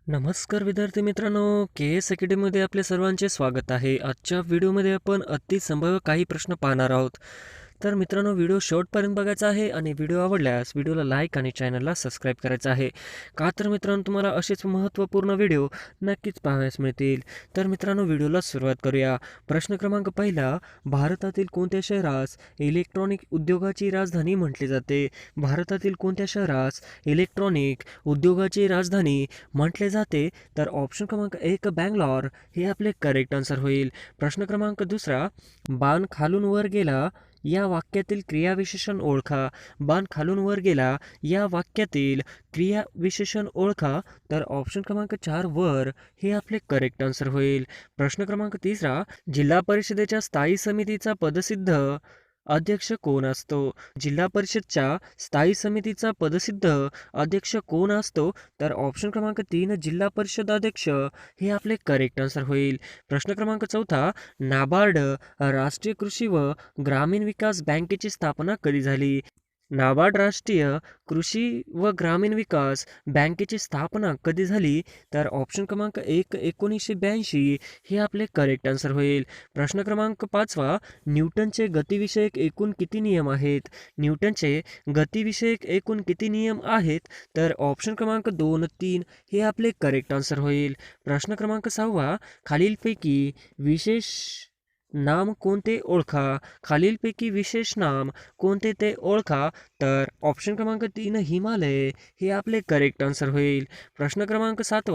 नमस्कार विद्यार्थी मित्रांनो, के एस अकॅडमीमध्ये आपले सर्वांचे स्वागत आहे. आजच्या व्हिडिओमध्ये आपण अतिसंभाव्य काही प्रश्न पाहणार आहोत. तर मित्रांनो, व्हिडिओ शेवटपर्यंत बघायचा आहे आणि व्हिडिओ आवडल्यास व्हिडिओला लाईक आणि चॅनलला सबस्क्राईब करायचं आहे. का तर मित्रांनो, तुम्हाला असेच महत्त्वपूर्ण व्हिडिओ नक्कीच पाहावयास मिळतील. तर मित्रांनो, व्हिडिओला सुरुवात करूया. प्रश्न क्रमांक पहिला, भारतातील कोणत्या शहरास इलेक्ट्रॉनिक उद्योगाची राजधानी म्हटले जाते? भारतातील कोणत्या शहरास इलेक्ट्रॉनिक उद्योगाची राजधानी म्हटले जाते? तर ऑप्शन क्रमांक 1 बँगलोर हे आपले करेक्ट आन्सर होईल. प्रश्न क्रमांक दुसरा, बाण खालून वर गेला या वाक्यातील क्रियाविशेषण ओळखा. बाण खालून वर गेला या वाक्यातील क्रियाविशेषण ओळखा. तर ऑप्शन क्रमांक 4 वर हे आपले करेक्ट आन्सर होईल. प्रश्न क्रमांक तिसरा, जिल्हा परिषदेच्या स्थायी समितीचा पदसिद्ध अध्यक्ष कोण असतो? जिल्हा परिषदच्या स्थायी समितीचा पदसिद्ध अध्यक्ष कोण असतो? तर ऑप्शन क्रमांक 3 जिल्हा परिषद अध्यक्ष हे आपले करेक्ट आन्सर होईल. प्रश्न क्रमांक चौथा, नाबार्ड राष्ट्रीय कृषी व ग्रामीण विकास बँकेची स्थापना कधी झाली? नाबार्ड राष्ट्रीय कृषी व ग्रामीण विकास बँकेची स्थापना कधी झाली? तर ऑप्शन क्रमांक 1 1982 हे आपले करेक्ट आन्सर होईल. प्रश्न क्रमांक 5, न्यूटनचे गतिविषयक एकूण किती नियम आहेत? न्यूटनचे गतिविषयक एकूण किती नियम आहेत? तर ऑप्शन क्रमांक 2, 3 हे आपले करेक्ट आन्सर होईल. प्रश्न क्रमांक 6, खालीलपैकी विशेष नाम कोणते ओळखा? खालीलपैकी विशेष नाम कोणते ते ओळखा. तर ऑप्शन क्रमांक 3 हिमालय हे आपले करेक्ट आन्सर होईल. प्रश्न क्रमांक 7,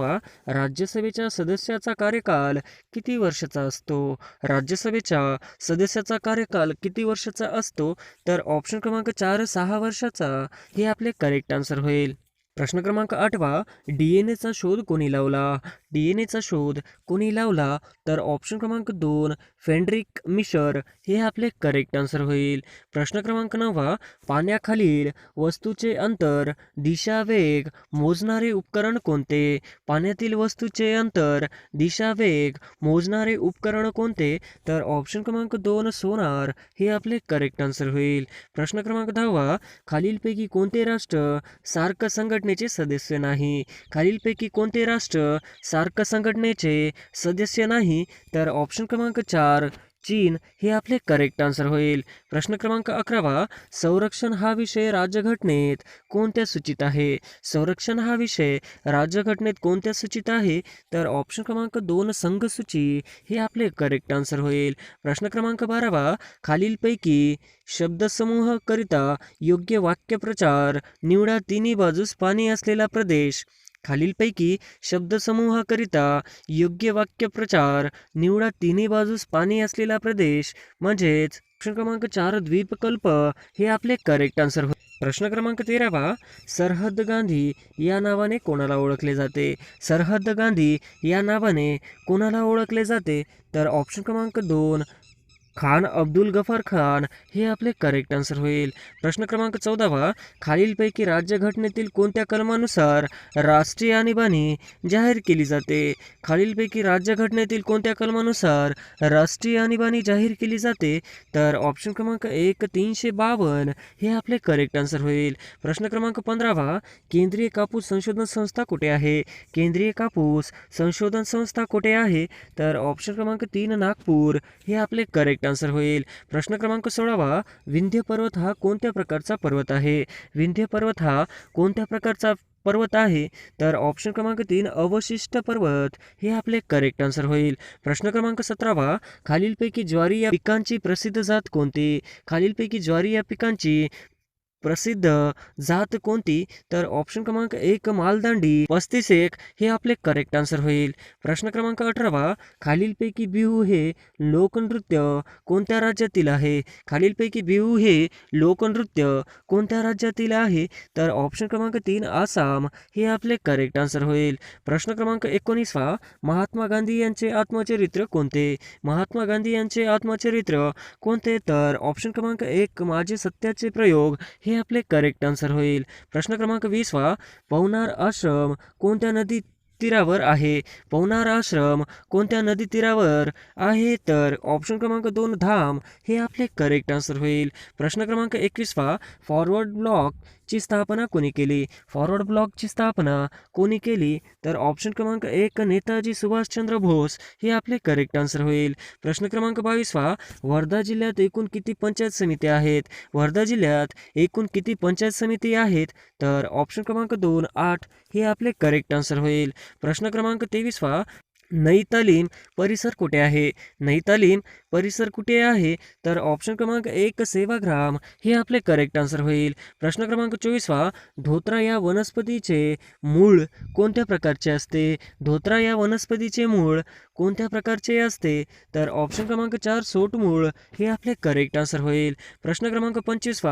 राज्यसभेच्या सदस्याचा कार्यकाल किती वर्षाचा असतो? राज्यसभेच्या सदस्याचा कार्यकाल किती वर्षाचा असतो? तर ऑप्शन क्रमांक 4 6 वर्षाचा हे आपले करेक्ट आन्सर होईल. प्रश्न क्रमांक 8, DNA शोध कोणी लावला? DNA शोध कोणी लावला? तर ऑप्शन क्रमांक 2 फेंड्रिक मिशर हे आपले करेक्ट आन्सर होईल. प्रश्न क्रमांक 9, पाण्याखालील वस्तूचे अंतर, दिशा, वेग मोजणारे उपकरण कोणते? पाण्यातील वस्तूचे अंतर, दिशा, वेग मोजणारे उपकरण कोणते? तर ऑप्शन क्रमांक 2 सोनार हे आपले करेक्ट आन्सर होईल. प्रश्न क्रमांक 10, खालीलपैकी कोणते राष्ट्र सार्क संघटनेचे सदस्य नाही? खालीलपैकी कोणते राष्ट्र सार्क संघटनेचे सदस्य नाही? तर ऑप्शन क्रमांक 4 चीन हे आपले करेक्ट आन्सर होईल. प्रश्न क्रमांक 11, संरक्षण हा विषय राज्यघटनेत कोणत्या सूचित आहे? संरक्षण हा विषय राज्यघटनेत कोणत्या सूचित आहे? तर ऑप्शन क्रमांक 2 संघसूची हे आपले करेक्ट आन्सर होईल. प्रश्न क्रमांक 12, खालीलपैकी शब्दसमूह करिता योग्य वाक्यप्रचार निवडा. तिन्ही बाजूस पाणी असलेला प्रदेश. खालीलपैकी शब्दसमूहाकरिता योग्य वाक्यप्रचार निवडा. तिन्ही बाजूस पाणी असलेला प्रदेश म्हणजेच ऑप्शन क्रमांक 4 द्वीपकल्प हे आपले करेक्ट आन्सर होईल. प्रश्न क्रमांक 13, सरहद्द गांधी या नावाने कोणाला ओळखले जाते? सरहद्द गांधी या नावाने कोणाला ओळखले जाते? तर ऑप्शन क्रमांक 2 खान अब्दुल गफार खान हे आपले करेक्ट आन्सर होईल. प्रश्न क्रमांक 14, खालीलपैकी राज्यघटनेतील कोणत्या कलमानुसार राष्ट्रीय आणीबाणी जाहीर केली जाते? खालीलपैकी राज्यघटनेतील कोणत्या कलमानुसार राष्ट्रीय आणीबाणी जाहीर केली जाते? तर ऑप्शन क्रमांक 1 352 हे आपले करेक्ट आन्सर होईल. प्रश्न क्रमांक 15, केंद्रीय कापूस संशोधन संस्था कुठे आहे? केंद्रीय कापूस संशोधन संस्था कुठे आहे? तर ऑप्शन क्रमांक 3 नागपूर हे आपले करेक्ट आन्सर होईल. प्रश्न क्रमांक 16, विंध्य पर्वत हा कोणत्या प्रकारचा पर्वत आहे? विंध्य पर्वत हा कोणत्या प्रकारचा पर्वत आहे? तर ऑप्शन क्रमांक 3 अवशिष्ट पर्वत हे आपले करेक्ट आन्सर होईल. प्रश्न क्रमांक 17, खालीलपैकी ज्वारी या पिकांची प्रसिद्ध जात कोणती? खालीलपैकी ज्वारी या पिकांची प्रसिद्ध जात कोणती? तर ऑप्शन क्रमांक 1 मालदांडी 35 हे आपले करेक्ट आन्सर होईल. प्रश्न क्रमांक 18, खालीलपैकी बिहू हे लोकनृत्य कोणत्या राज्यातील आहे? खालीलपैकी बिहू हे लोकनृत्य कोणत्या राज्यातील आहे? तर ऑप्शन क्रमांक 3 आसाम हे आपले करेक्ट आन्सर होईल. प्रश्न क्रमांक 19, महात्मा गांधी यांचे आत्मचरित्र कोणते? महात्मा गांधी यांचे आत्मचरित्र कोणते? तर ऑप्शन क्रमांक 1 माझे सत्याचे प्रयोग हे आपले करेक्ट आन्सर होईल. प्रश्न क्रमांक 20, पवनार आश्रम कोणत्या नदी तीरावर आहे? पवनार आश्रम कोणत्या नदी तीरावर आहे? तर ऑप्शन क्रमांक 2 धाम हे आपले करेक्ट आन्सर होईल. प्रश्न क्रमांक 21, फॉरवर्ड ब्लॉक ची स्थापना कोणी केली? फॉरवर्ड ब्लॉकची स्थापना कोणी केली? तर ऑप्शन क्रमांक 1 नेताजी सुभाषचंद्र बोस हे आपले करेक्ट आन्सर होईल. प्रश्न क्रमांक 22 वर्धा जिल्ह्यात एकूण किती पंचायत समिती आहेत? वर्धा जिल्ह्यात एकूण किती पंचायत समिती आहेत? तर ऑप्शन क्रमांक 2 8 हे आपले करेक्ट आन्सर होईल. प्रश्न क्रमांक 23 नई तालीम परिसर कुठे आहे? नई तालीम परिसर कुठे आहे? तर ऑप्शन क्रमांक 1 सेवाग्राम हे आपले करेक्ट आन्सर होईल. प्रश्न क्रमांक 24 धोत्रा या वनस्पतीचे मूळ कोणत्या प्रकारचे असते? धोत्रा या वनस्पतीचे मूळ कोणत्या प्रकारचे असते? तर ऑप्शन क्रमांक 4 सोटमूळ हे आपले करेक्ट आन्सर होईल. प्रश्न क्रमांक 25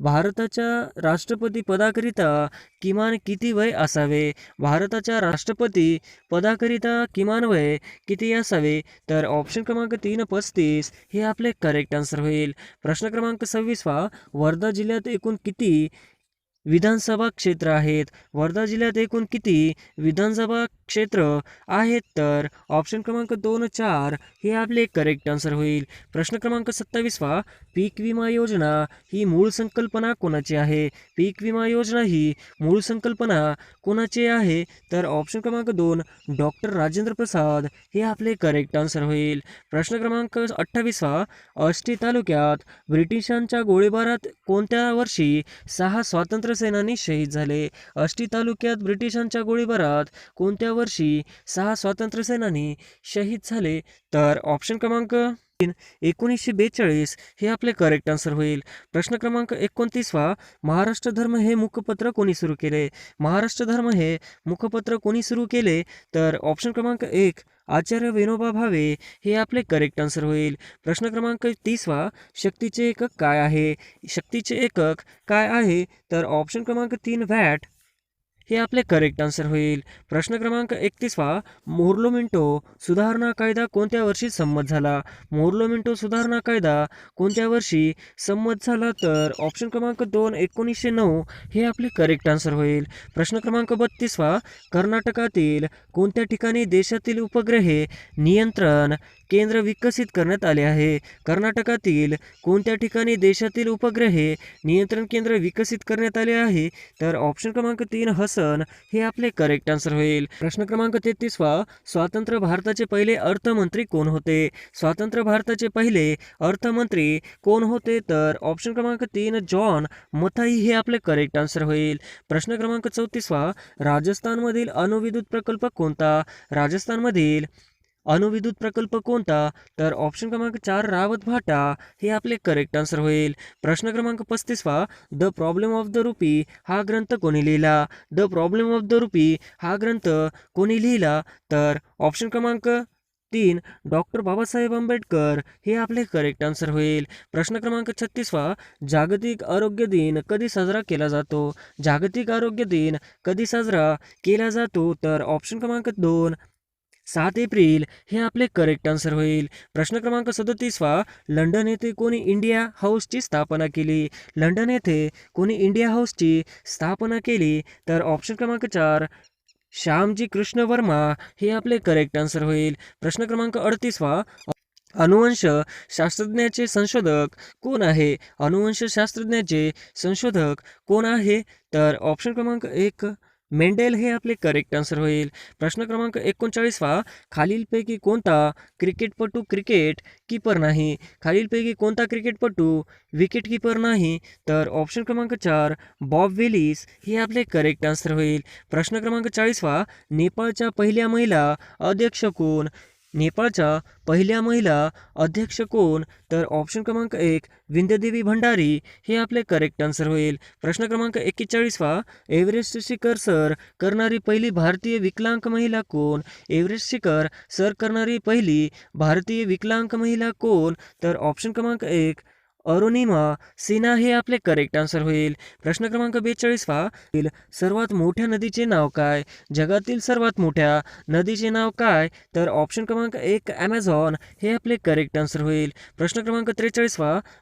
भारताच्या राष्ट्रपती पदाकरिता किमान किती वय असावे? भारताच्या राष्ट्रपती पदाकरिता किमान वय किती असावे? तर ऑप्शन क्रमांक 3 35 हे आपले करेक्ट आन्सर होईल. प्रश्न क्रमांक 26 वर्धा जिल्ह्यात एकूण किती विधानसभा क्षेत्र आहेत? वर्धा जिल्ह्यात एकूण किती विधानसभा क्षेत्र आहेत? तर ऑप्शन क्रमांक 2 4 हे आपले करेक्ट आन्सर होईल. प्रश्न क्रमांक 27 पीक विमा योजना ही मूळ संकल्पना कोणाची आहे? पीक विमा योजना ही मूळ संकल्पना कोणाची आहे? तर ऑप्शन क्रमांक 2 डॉक्टर राजेंद्र प्रसाद हे आपले करेक्ट आन्सर होईल. प्रश्न क्रमांक 28 आष्टी तालुक्यात ब्रिटिशांच्या गोळीबारात कोणत्या वर्षी 6 स्वातंत्र्य सेनानी शहीद झाले? आष्टी तालुक्यात ब्रिटिशांच्या गोळीबारात कोणत्या वर्षी 6 स्वातंत्र्य सेनानी शहीद झाले? तर ऑप्शन क्रमांक 1942 हे आपले करेक्ट आन्सर होईल. प्रश्न क्रमांक 29 महाराष्ट्र धर्म हे मुखपत्र कोणी सुरू केले? महाराष्ट्र धर्म हे मुखपत्र कोणी सुरू केले? तर ऑप्शन क्रमांक 1 आचार्य विनोबा भावे हे आपले करेक्ट आन्सर होईल. प्रश्न क्रमांक 30 शक्तीचे एकक काय आहे? शक्तीचे एकक काय आहे? तर ऑप्शन क्रमांक 3 वॅट हे आपले करेक्ट आन्सर होईल. प्रश्न क्रमांक 31 मोर्लो मिंटो सुधारणा कायदा कोणत्या वर्षी संमत झाला? मोर्लो मिंटो सुधारणा कायदा कोणत्या वर्षी संमत झाला? तर ऑप्शन क्रमांक 2 1909 हे आपले करेक्ट आन्सर होईल. प्रश्न क्रमांक 32 कर्नाटकातील कोणत्या ठिकाणी देशातील उपग्रहे नियंत्रण केंद्र विकसित करण्यात आले आहे? कर्नाटकातील कोणत्या ठिकाणी देशातील उपग्रहे नियंत्रण केंद्र विकसित करण्यात आले आहे? तर ऑप्शन क्रमांक 3 हसन हे आपले करेक्ट आन्सर होईल. प्रश्न क्रमांक 33 स्वतंत्र भारताचे पहिले अर्थमंत्री कोण होते? स्वतंत्र भारताचे पहिले अर्थमंत्री कोण होते? तर ऑप्शन क्रमांक 3 जॉन मथाई हे आपले करेक्ट आन्सर होईल. प्रश्न क्रमांक 34 राजस्थानमधील अणुविद्युत प्रकल्प कोणता? राजस्थानमधील अणुविद्युत प्रकल्प कोणता? तर ऑप्शन क्रमांक 4 रावत भाटा हे आपले करेक्ट आन्सर होईल. प्रश्न क्रमांक 35 the problem of the rupee हा ग्रंथ कोणी लिहिला? The problem of the rupee हा ग्रंथ कोणी लिहिला? तर ऑप्शन क्रमांक 3 डॉक्टर बाबासाहेब आंबेडकर हे आपले करेक्ट आन्सर होईल. प्रश्न क्रमांक 36 जागतिक आरोग्य दिन कधी साजरा केला जातो? जागतिक आरोग्य दिन कधी साजरा केला जातो? तर ऑप्शन क्रमांक 2 7 एप्रिल हे आपले करेक्ट आन्सर होईल. प्रश्न क्रमांक 37 लंडन येथे कोणी इंडिया हाऊसची स्थापना केली? लंडन येथे कोणी इंडिया हाऊसची स्थापना केली? तर ऑप्शन क्रमांक 4 श्यामजी कृष्ण वर्मा हे आपले करेक्ट आन्सर होईल. प्रश्न क्रमांक 38 अनुवंश शास्त्रज्ञाचे संशोधक कोण आहे? अनुवंश शास्त्रज्ञाचे संशोधक कोण आहे? तर ऑप्शन क्रमांक 1 मेंडेल हे आपले करेक्ट आन्सर होईल. प्रश्न क्रमांक 39 खालीलपैकी कोणता क्रिकेटपटू क्रिकेट कीपर नाही? खालीलपैकी कोणता क्रिकेटपटू विकेट कीपर नाही? तर ऑप्शन क्रमांक 4 बॉब विलिस हे आपले करेक्ट आन्सर होईल. प्रश्न क्रमांक 40 नेपाळच्या पहिल्या महिला अध्यक्ष कोण? नेपाळच्या पहिल्या महिला अध्यक्ष कोण? तर ऑप्शन क्रमांक 1 विंध्यदेवी भंडारी हे आपले करेक्ट आन्सर होईल. प्रश्न क्रमांक 41 एव्हरेस्ट शिखर सर करणारी पहिली भारतीय विकलांग महिला कोण? एव्हरेस्ट शिखर सर करणारी पहिली भारतीय विकलांग महिला कोण? तर ऑप्शन क्रमांक 1 अरुणिमा सिन्हा हे आपले करेक्ट आन्सर होईल. प्रश्न क्रमांक 42 सर्वात मोठ्या नदीचे नाव काय? जगातील सर्वात मोठ्या नदीचे नाव काय? तर ऑप्शन क्रमांक 1 ॲमेझॉन हे आपले करेक्ट आन्सर होईल. प्रश्न क्रमांक 43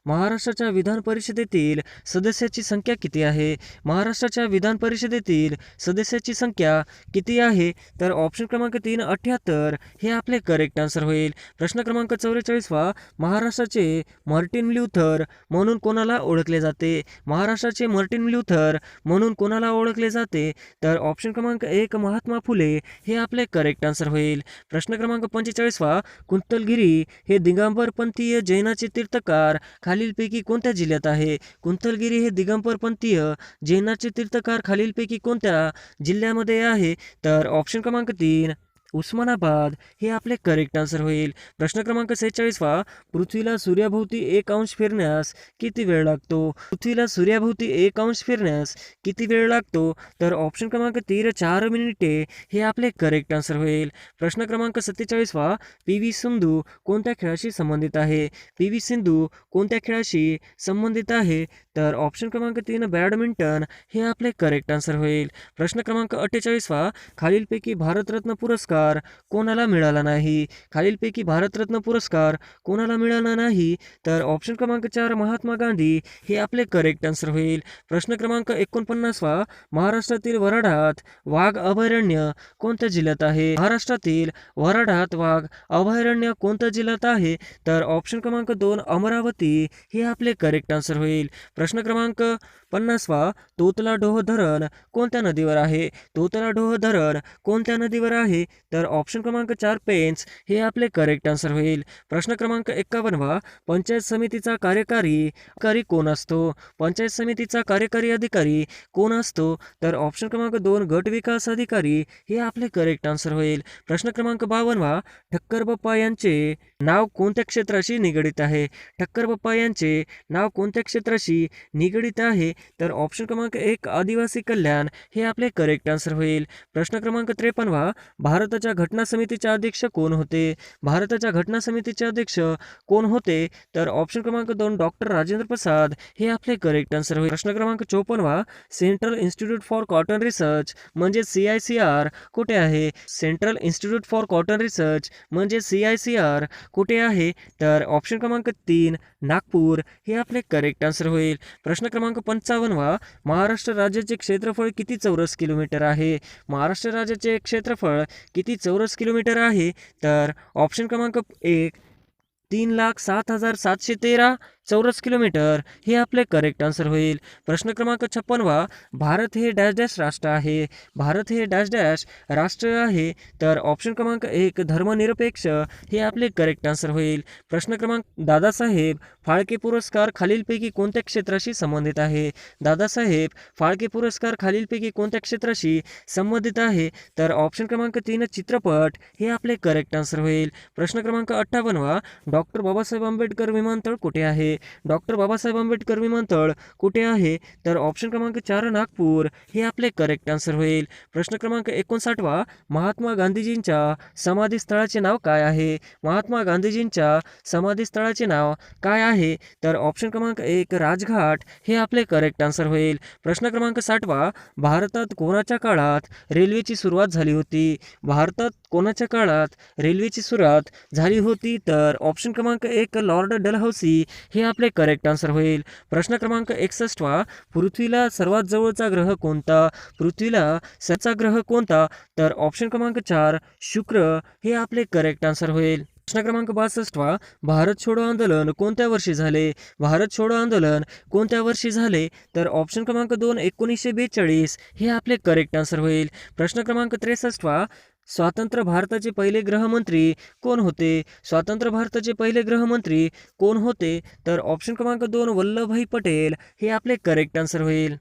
महाराष्ट्राच्या विधान परिषदेतील सदस्याची संख्या किती आहे? महाराष्ट्राच्या विधान परिषदेतील सदस्याची संख्या किती आहे? तर ऑप्शन क्रमांक 3 78 हे आपले करेक्ट आन्सर होईल. प्रश्न क्रमांक 44 महाराष्ट्राचे मार्टिन ल्यूथर लूथर म्हणून कोणाला ओळखले जाते? महाराष्ट्राचे मार्टिन लूथर म्हणून कोणाला ओळखले जाते? तर ऑप्शन क्रमांक 1 महात्मा फुले हे आपले करेक्ट आन्सर होईल. प्रश्न क्रमांक 45वा, कुंतलगिरी हे दिगंबरपंथीय जैनाचे तीर्थकार खालीलपैकी कोणत्या जिल्ह्यात आहे? कुंतलगिरी हे दिगंबरपंथीय जैनाचे तीर्थकार खालीलपैकी कोणत्या जिल्ह्यामध्ये आहे? तर ऑप्शन क्रमांक 3 उस्मानाबाद हे आपले करेक्ट आन्सर होईल. प्रश्न क्रमांक 46वा, पृथ्वीला सूर्याभोवती 1 अंश फिरण्यास किती वेळ लागतो? पृथ्वीला सूर्याभोवती 1 अंश फिरण्यास किती वेळ लागतो? तर ऑप्शन क्रमांक 3 4 मिनिटे हे आपले करेक्ट आन्सर होईल. प्रश्न क्रमांक 47वा, पी.व्ही. सिंधू कोणत्या खेळाशी संबंधित आहे? पी.व्ही. सिंधू कोणत्या खेळाशी संबंधित आहे? तर ऑप्शन क्रमांक 3 बॅडमिंटन हे आपले करेक्ट आन्सर होईल. प्रश्न क्रमांक 48वा, खालीलपैकी भारतरत्न पुरस्कार कोणाला मिळाला नाही? खालीलपैकी भारतरत्न पुरस्कार कोणाला मिळाला नाही? तर ऑप्शन क्रमांक 4 महात्मा गांधी हे आपले करेक्ट आन्सर होईल. प्रश्न क्रमांक 49वा, महाराष्ट्रातील वराडात वाघ अभयारण्य कोणत्या जिल्ह्यात आहे? महाराष्ट्रातील वराडात वाघ अभयारण्य कोणत्या जिल्ह्यात आहे? तर ऑप्शन क्रमांक 2 अमरावती हे आपले करेक्ट आन्सर होईल. प्रश्न क्रमांक 50वा, तोतला डोह धरण कोणत्या नदीवर आहे? तोतला डोह धरण कोणत्या नदीवर आहे? तर ऑप्शन क्रमांक 4 पेंच हे आपले करेक्ट आन्सर होईल. प्रश्न क्रमांक 51वा, पंचायत समितीचा कार्यकारी अधिकारी कोण असतो? पंचायत समितीचा कार्यकारी अधिकारी कोण असतो? तर ऑप्शन क्रमांक 2 गट विकास अधिकारी हे आपले करेक्ट आन्सर होईल. प्रश्न क्रमांक 52वा, ठक्कर बाप्पा यांचे नाव कोणत्या क्षेत्राशी निगडित आहे? ठक्कर बाप्पा यांचे नाव कोणत्या क्षेत्राशी निगडित आहे? तर ऑप्शन क्रमांक 1 आदिवासी कल्याण हे आपले करेक्ट आन्सर होईल. प्रश्न क्रमांक 53वा, भारताच्या घटना समितीचे अध्यक्ष कोण होते? भारताच्या घटना समितीचे अध्यक्ष कोण होते? तर ऑप्शन क्रमांक 2 डॉक्टर राजेंद्र प्रसाद हे आपले करेक्ट आन्सर होईल. प्रश्न क्रमांक 54वा, central institute for cotton research म्हणजे CICR कुठे आहे? Central institute for cotton research म्हणजे CICR कुठे आहे? तर ऑप्शन क्रमांक 3 नागपूर हे आपले करेक्ट आन्सर होईल. प्रश्न क्रमांक 55वा, महाराष्ट्र राज्याचे क्षेत्रफळ किती चौरस किलोमीटर आहे? महाराष्ट्र राज्याचे क्षेत्रफळ किती चौरस किलोमीटर आहे? तर ऑप्शन क्रमांक 1 3,07,713 चौरस किलोमीटर हे आपले करेक्ट आन्सर होईल. प्रश्न क्रमांक 56वा, भारत हे डॅश डॅश राष्ट्र आहे? भारत हे डॅश डॅश राष्ट्र आहे? तर ऑप्शन क्रमांक 1 धर्मनिरपेक्ष हे आपले करेक्ट आन्सर होईल. प्रश्न क्रमांक दादासाहेब फाळके पुरस्कार खालीलपैकी कोणत्या क्षेत्राशी संबंधित आहे? दादासाहेब फाळके पुरस्कार खालीलपैकी कोणत्या क्षेत्राशी संबंधित आहे? तर ऑप्शन क्रमांक 3 चित्रपट हे आपले करेक्ट आन्सर होईल. प्रश्न क्रमांक 58वा, डॉक्टर बाबासाहेब आंबेडकर विमानतळ कुठे आहे? डॉक्टर बाबासाहेब आंबेडकर विमानतळ कुठे आहे? तर ऑप्शन क्रमांक 4 नागपूर हे आपले करेक्ट आन्सर होईल. प्रश्न क्रमांक 59वा, महात्मा गांधीजींच्या समाधीस्थळाचे नाव काय आहे? महात्मा गांधीजींच्या समाधीस्थळाचे नाव काय आहे? तर ऑप्शन क्रमांक 1 राजघाट हे आपले करेक्ट आन्सर होईल. प्रश्न क्रमांक 60वा, भारतात कोणाच्या काळात रेल्वेची सुरुवात झाली होती? भारतात कोणाच्या काळात रेल्वेची सुरुवात झाली होती? तर ऑप्शन क्रमांक 1 लॉर्ड डलहौसी हे आपले करेक्ट आन्सर होईल. प्रश्न क्रमांक 61वा, पृथ्वीला सर्वात जवळचा ग्रह कोणता? पृथ्वीला सर्वात ग्रह कोणता? तर ऑप्शन क्रमांक 4 शुक्र हे आपले करेक्ट आन्सर होईल. प्रश्न क्रमांक 62वा, भारत छोडो आंदोलन कोणत्या वर्षी झाले? भारत छोडो आंदोलन कोणत्या वर्षी झाले? तर ऑप्शन क्रमांक 2 1942 हे आपले करेक्ट आन्सर होईल. प्रश्न क्रमांक 63वा, स्वतंत्र भारताचे पहिले गृहमंत्री कोण होते? स्वतंत्र भारताचे पहिले गृहमंत्री कोण होते? तर ऑप्शन क्रमांक 2 वल्लभभाई पटेल हे आपले करेक्ट आन्सर होईल.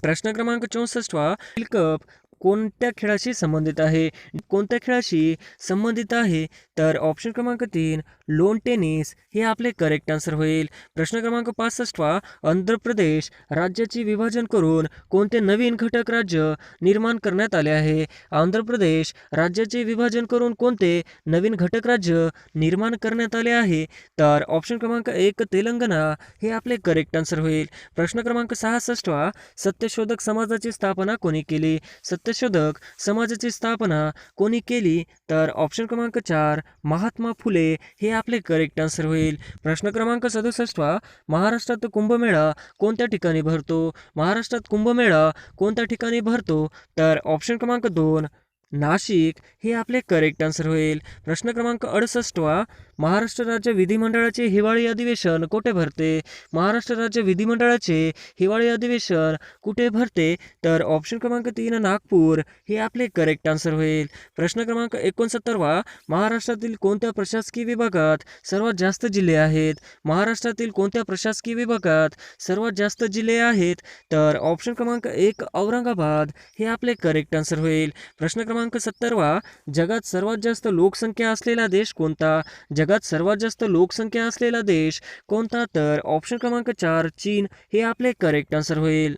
प्रश्न क्रमांक 64वा, वर्ल्ड कप कोणत्या खेळाशी संबंधित आहे? कोणत्या खेळाशी संबंधित आहे? तर ऑप्शन क्रमांक 3 लोन टेनिस हे आपले करेक्ट आन्सर होईल. प्रश्न क्रमांक 65वा, आंध्र प्रदेश राज्याचे विभाजन करून कोणते नवीन घटक राज्य निर्माण करण्यात आले आहे? आंध्र प्रदेश राज्याचे विभाजन करून कोणते नवीन घटक राज्य निर्माण करण्यात आले आहे? तर ऑप्शन क्रमांक 1 तेलंगणा हे आपले करेक्ट आन्सर होईल. प्रश्न क्रमांक 66वा, सत्यशोधक समाजाची स्थापना कोणी केली? सत्यशोधक समाजाची स्थापना कोणी केली? तर ऑप्शन क्रमांक 4 महात्मा फुले हे आपले करेक्ट आन्सर होईल. प्रश्न क्रमांक 67वा, महाराष्ट्रात कुंभमेळा कोणत्या ठिकाणी भरतो? महाराष्ट्रात कुंभमेळा कोणत्या ठिकाणी भरतो? तर ऑप्शन क्रमांक 2 नाशिक हे आपले करेक्ट आन्सर होईल. प्रश्न क्रमांक 68वा, महाराष्ट्र राज्य विधिमंडळाचे हिवाळी अधिवेशन कुठे भरते? महाराष्ट्र राज्य विधिमंडळाचे हिवाळी अधिवेशन कुठे भरते? तर ऑप्शन क्रमांक 3 नागपूर हे आपले करेक्ट आन्सर होईल. प्रश्न क्रमांक 69 महाराष्ट्रातील कोणत्या प्रशासकीय विभागात सर्वात जास्त जिल्हे आहेत? महाराष्ट्रातील कोणत्या प्रशासकीय विभागात सर्वात जास्त जिल्हे आहेत? तर ऑप्शन क्रमांक 1 औरंगाबाद हे आपले करेक्ट आन्सर होईल. प्रश्न क्रमांक 70 जगात सर्वात जास्त लोकसंख्या असलेला देश कोणता? जगात सर्वात जास्त लोकसंख्या असलेला देश कोणता? तर ऑप्शन क्रमांक 4 चीन हे आपले करेक्ट आन्सर होईल.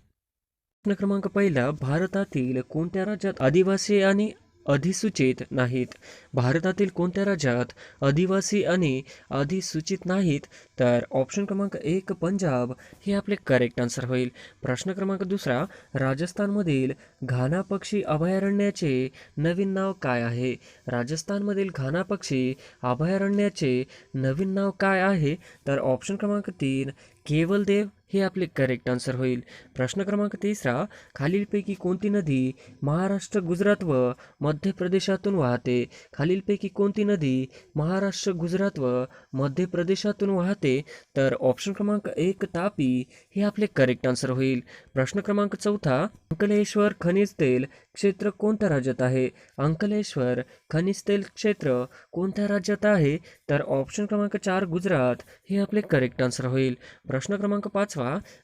प्रश्न क्रमांक पहिला भारतातील कोणत्या राज्यात आदिवासी आणि अधिसूचित नाहीत? भारतातील कोणत्या राज्यात आदिवासी आणि अधिसूचित नाहीत? तर ऑप्शन क्रमांक 1 पंजाब हे आपले करेक्ट आन्सर होईल. प्रश्न क्रमांक दुसरा राजस्थानमधील घाना पक्षी अभयारण्याचे नवीन नाव काय आहे? राजस्थानमधील घाना पक्षी अभयारण्याचे नवीन नाव काय आहे? तर ऑप्शन क्रमांक 3 केवलदेव हे आपले करेक्ट आन्सर होईल. प्रश्न क्रमांक तिसरा खालीलपैकी कोणती नदी महाराष्ट्र, गुजरात व मध्य प्रदेशातून वाहते? खालीलपैकी कोणती नदी महाराष्ट्र, गुजरात व मध्य प्रदेशातून वाहते? तर ऑप्शन क्रमांक 1 तापी हे आपले करेक्ट आन्सर होईल. प्रश्न क्रमांक चौथा अंकलेश्वर खनिज तेल क्षेत्र कोणत्या राज्यात आहे? अंकलेश्वर खनिज तेल क्षेत्र कोणत्या राज्यात आहे? तर ऑप्शन क्रमांक 4 गुजरात हे आपले करेक्ट आन्सर होईल. प्रश्न क्रमांक 5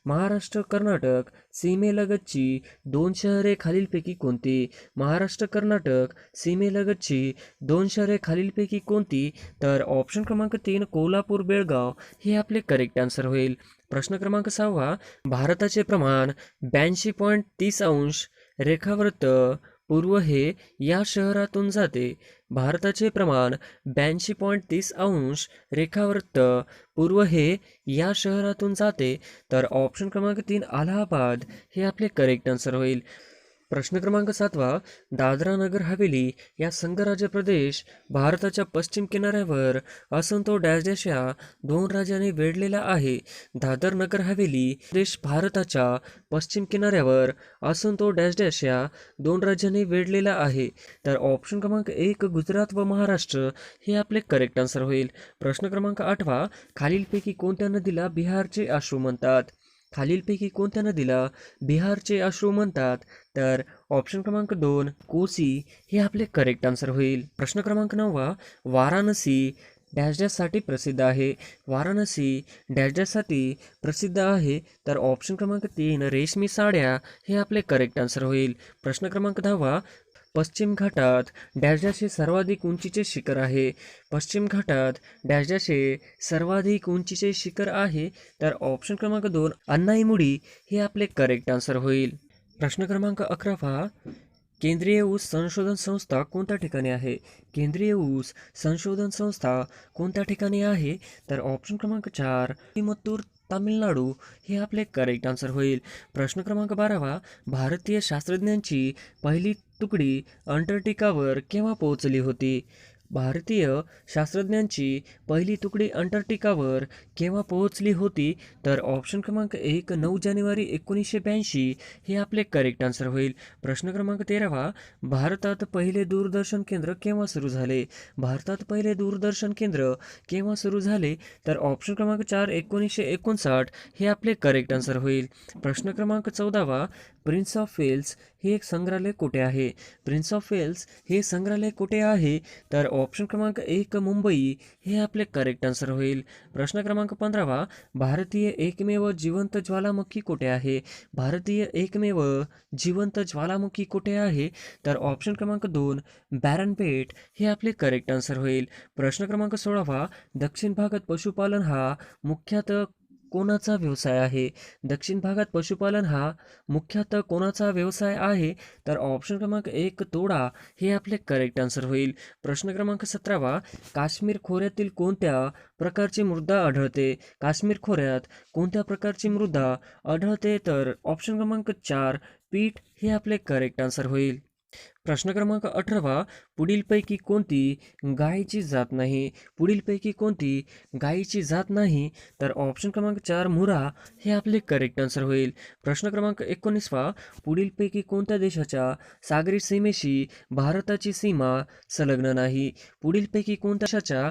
महाराष्ट्र कर्नाटक सीमेलगतची 2 शहरे खालीलपैकी कोणती? महाराष्ट्र कर्नाटक सीमेलगतची 2 शहरे खालीलपैकी कोणती? तर ऑप्शन क्रमांक 3 कोल्हापूर बेळगाव हे आपले करेक्ट आन्सर होईल. प्रश्न क्रमांक 6 भारताचे प्रमाण 82.30 रेखावृत्त पूर्व हे या शहरातून जाते. भारताचे प्रमाण 82.30 रेखावृत्त पूर्व हे या शहरातून जाते. तर ऑप्शन क्रमांक 3 अलाहाबाद हे आपले करेक्ट आन्सर होईल. प्रश्न क्रमांक 7 दादरा नगर हवेली या संघराज्य प्रदेश भारताच्या पश्चिम किनाऱ्यावर असून तो डॅश डॅश या 2 राज्यांनी वेढलेला आहे. दादर नगर हवेली देश भारताच्या पश्चिम किनाऱ्यावर असून तो डॅश डॅश या 2 राज्यांनी वेढलेला आहे. तर ऑप्शन क्रमांक 1 गुजरात व महाराष्ट्र हे आपले करेक्ट आन्सर होईल. प्रश्न क्रमांक 8 खालीलपैकी कोणत्या नदीला बिहारचे अश्रू म्हणतात? खालीलपैकी कोणत्या नदीला बिहारचे अश्रू म्हणतात? तर ऑप्शन क्रमांक 2 कोसी हे आपले करेक्ट आन्सर होईल. प्रश्न क्रमांक 9 वाराणसी डॅश डॅशसाठी प्रसिद्ध आहे. वाराणसी डॅश डॅशसाठी प्रसिद्ध आहे. तर ऑप्शन क्रमांक 3 रेशमी साड्या हे आपले करेक्ट आन्सर होईल. प्रश्न क्रमांक 10 पश्चिम घाटात डॅश डॅश हे सर्वाधिक उंचीचे शिखर आहे. पश्चिम घाटात डॅश डॅश हे सर्वाधिक उंचीचे शिखर आहे. तर ऑप्शन क्रमांक 2 अन्नाईमुडी हे आपले करेक्ट आन्सर होईल. प्रश्न क्रमांक 11 केंद्रीय ऊस संशोधन संस्था कोणत्या ठिकाणी आहे? केंद्रीय ऊस संशोधन संस्था कोणत्या ठिकाणी आहे? तर ऑप्शन क्रमांक 4 कोइंबतूर तामिळनाडू हे आपले करेक्ट आन्सर होईल. प्रश्न क्रमांक 12 भारतीय शास्त्रज्ञांची पहिली तुकडी अंटार्क्टिकावर केव्हा पोहोचली होती? भारतीय शास्त्रज्ञांची पहिली तुकडी अंटार्क्टिकावर केव्हा पोहोचली होती? तर ऑप्शन क्रमांक 1 9 जानेवारी 1982 हे आपले करेक्ट आन्सर होईल. प्रश्न क्रमांक 13 भारतात पहिले दूरदर्शन केंद्र केव्हा सुरू झाले? भारतात पहिले दूरदर्शन केंद्र केव्हा सुरू झाले? तर ऑप्शन क्रमांक 4 1959 हे आपले करेक्ट आन्सर होईल. प्रश्न क्रमांक 14 प्रिन्स ऑफ वेल्स हे एक संग्रहालय कुठे आहे? प्रिन्स ऑफ वेल्स हे संग्रहालय कुठे आहे? तर ऑप्शन क्रमांक 1 मुंबई हे आपले करेक्ट आन्सर होईल. प्रश्न क्रमांक 15 भारतीय एकमेव जिवंत ज्वालामुखी कुठे आहे? भारतीय एकमेव जिवंत ज्वालामुखी कुठे आहे? तर ऑप्शन क्रमांक 2 बॅरनबेट हे आपले करेक्ट आन्सर होईल. प्रश्न क्रमांक 16 दक्षिण भागात पशुपालन हा मुख्यतः कोणाचा व्यवसाय आहे? दक्षिण भागात पशुपालन हा मुख्यतः कोणाचा व्यवसाय आहे? तर ऑप्शन क्रमांक 1 तोडा हे आपले करेक्ट आन्सर होईल. प्रश्न क्रमांक 17 काश्मीर खोऱ्यातील कोणत्या प्रकारची मृदा आढळते? काश्मीर खोऱ्यात कोणत्या प्रकारची मृदा आढळते? तर ऑप्शन क्रमांक 4 पीठ हे आपले करेक्ट आन्सर होईल. प्रश्न क्रमांक 18 पुढीलपैकी कोणती गायीची जात नाही? पुढीलपैकी कोणती गायीची जात नाही? तर ऑप्शन क्रमांक 4 मुरा हे आपले करेक्ट आन्सर होईल. प्रश्न क्रमांक 19 पुढीलपैकी कोणत्या देशाच्या सागरी सीमेशी भारताची सीमा संलग्न नाही? पुढीलपैकी कोणत्या देशाच्या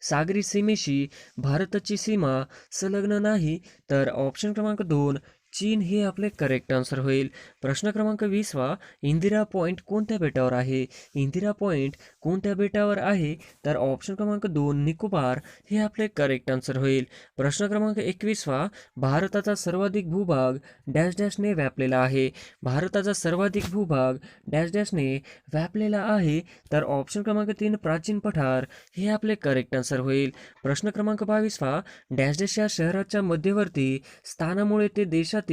सागरी सीमेशी भारताची सीमा संलग्न नाही, तर ऑप्शन क्रमांक 2 चीन हे आपले करेक्ट आन्सर होईल. प्रश्न क्रमांक 20वा, इंदिरा पॉइंट कोणत्या बेटावर आहे? इंदिरा पॉइंट कोणत्या बेटावर आहे? तर ऑप्शन क्रमांक 2 निकोबार हे आपले करेक्ट आन्सर होईल. प्रश्न क्रमांक 21वा, भारताचा सर्वाधिक भूभाग डॅश डॅशने व्यापलेला आहे. भारताचा सर्वाधिक भूभाग डॅश डॅशने व्यापलेला आहे, तर ऑप्शन क्रमांक 3 प्राचीन पठार हे आपले करेक्ट आन्सर होईल. प्रश्न क्रमांक 22वा, डॅश डॅश या शहराच्या मध्यवर्ती स्थानामुळे ते देशातील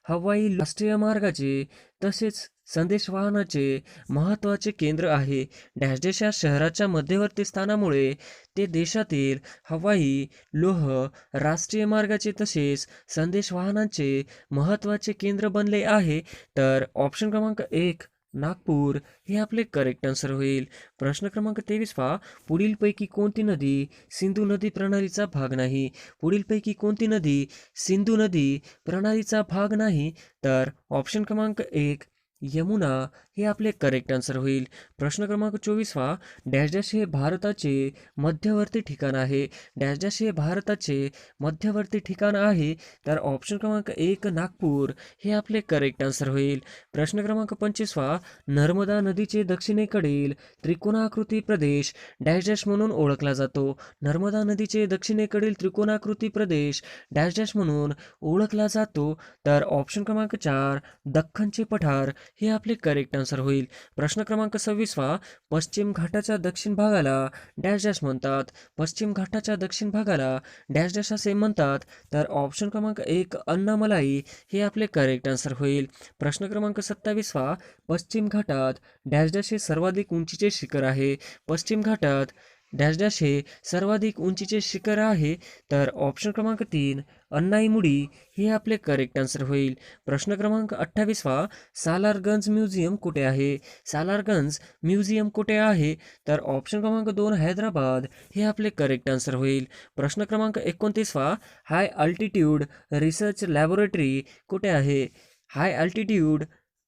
हवाई राष्ट्रीय मार्गाचे तसेच संदेशवाहनाचे महत्त्वाचे केंद्र आहे. डॅश डॅश या शहराच्या मध्यवर्ती स्थानामुळे ते देशातील हवाई, लोह, राष्ट्रीय मार्गाचे तसेच संदेशवाहनाचे महत्त्वाचे केंद्र बनले आहे, तर ऑप्शन क्रमांक 1 नागपूर हे आपले करेक्ट आन्सर होईल. प्रश्न क्रमांक 23वा, पुढीलपैकी कोणती नदी सिंधू नदी प्रणालीचा भाग नाही? पुढीलपैकी कोणती नदी सिंधू नदी प्रणालीचा भाग नाही? तर ऑप्शन क्रमांक 1 यमुना हे आपले करेक्ट आन्सर होईल. प्रश्न क्रमांक 24वा, डॅश डॅश हे भारताचे मध्यवर्ती ठिकाण आहे. डॅश डॅश हे भारताचे मध्यवर्ती ठिकाण आहे, तर ऑप्शन क्रमांक 1 नागपूर हे आपले करेक्ट आन्सर होईल. प्रश्न क्रमांक 25वा, नर्मदा नदीचे दक्षिणेकडील त्रिकोणाकृती प्रदेश डॅश डॅश म्हणून ओळखला जातो. नर्मदा नदीचे दक्षिणेकडील त्रिकोणाकृती प्रदेश डॅश डॅश म्हणून ओळखला जातो, तर ऑप्शन क्रमांक 4 दख्खनचे पठार हे आपले करेक्ट आन्सर होईल. प्रश्न क्रमांक 26वा, पश्चिम घाटाच्या दक्षिण भागाला डॅश डॅश म्हणतात. पश्चिम घाटाच्या दक्षिण भागाला डॅश डॅश असे म्हणतात, तर ऑप्शन क्रमांक 1 अन्नामलाई हे आपले करेक्ट आन्सर होईल. प्रश्न क्रमांक 27वा, पश्चिम घाटात डॅश डॅश हे सर्वाधिक उंचीचे शिखर आहे. पश्चिम घाटात डॅश डॅश हे सर्वाधिक उंचीचे शिखर आहे, तर ऑप्शन क्रमांक 3 अन्नाईमुडी हे आपले करेक्ट आन्सर होईल. प्रश्न क्रमांक 28वा, सालारगंज म्युझियम कुठे आहे? सालारगंज म्युझियम कुठे आहे? तर ऑप्शन क्रमांक 2 हैदराबाद हे आपले करेक्ट आन्सर होईल. प्रश्न क्रमांक 29वा, हाय अल्टिट्यूड रिसर्च लॅबोरेटरी कुठे आहे? हाय अल्टिट्यूड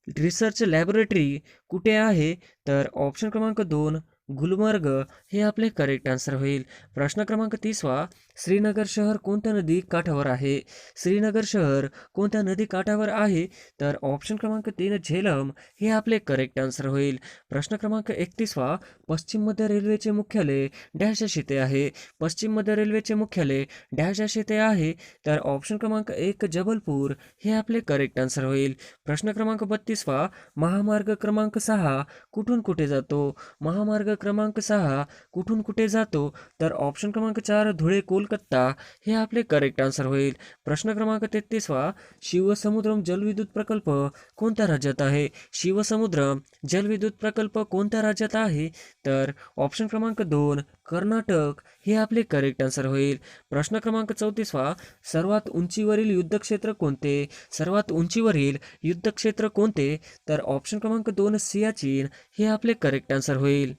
रिसर्च लॅबोरेटरी कुठे आहे? तर ऑप्शन क्रमांक 2 गुलमर्ग हे आपले करेक्ट आन्सर होईल. प्रश्न क्रमांक 30वा, श्रीनगर शहर कोणत्या नदी काठावर आहे? श्रीनगर शहर कोणत्या नदी काठावर आहे? तर ऑप्शन क्रमांक 3 झेलम हे आपले करेक्ट आन्सर होईल. प्रश्न क्रमांक 31वा, पश्चिम मध्य रेल्वेचे मुख्यालय डॅश डॅश येथे आहे. पश्चिम मध्य रेल्वेचे मुख्यालय डॅश डॅश येथे आहे, तर ऑप्शन क्रमांक 1 जबलपूर हे आपले करेक्ट आन्सर होईल. प्रश्न क्रमांक 32वा, महामार्ग क्रमांक 6 कुठून कुठे जातो? महामार्ग क्रमांक 6 कुठून कुठे जातो? तर ऑप्शन क्रमांक 4 धुळे कोलकाता हे आपले करेक्ट आन्सर होईल. प्रश्न क्रमांक 33वा, शिवसमुद्रम जलविद्युत प्रकल्प कोणत्या राज्यात आहे? शिवसमुद्रम जलविद्युत प्रकल्प कोणत्या राज्यात आहे? तर ऑप्शन क्रमांक 2 कर्नाटक हे आपले करेक्ट आन्सर होईल. प्रश्न क्रमांक 34वा, सर्वात उंचीवरील युद्धक्षेत्र कोणते? सर्वात उंचीवरील युद्धक्षेत्र कोणते? तर ऑप्शन क्रमांक 2 सियाचीन हे आपले करेक्ट आन्सर होईल.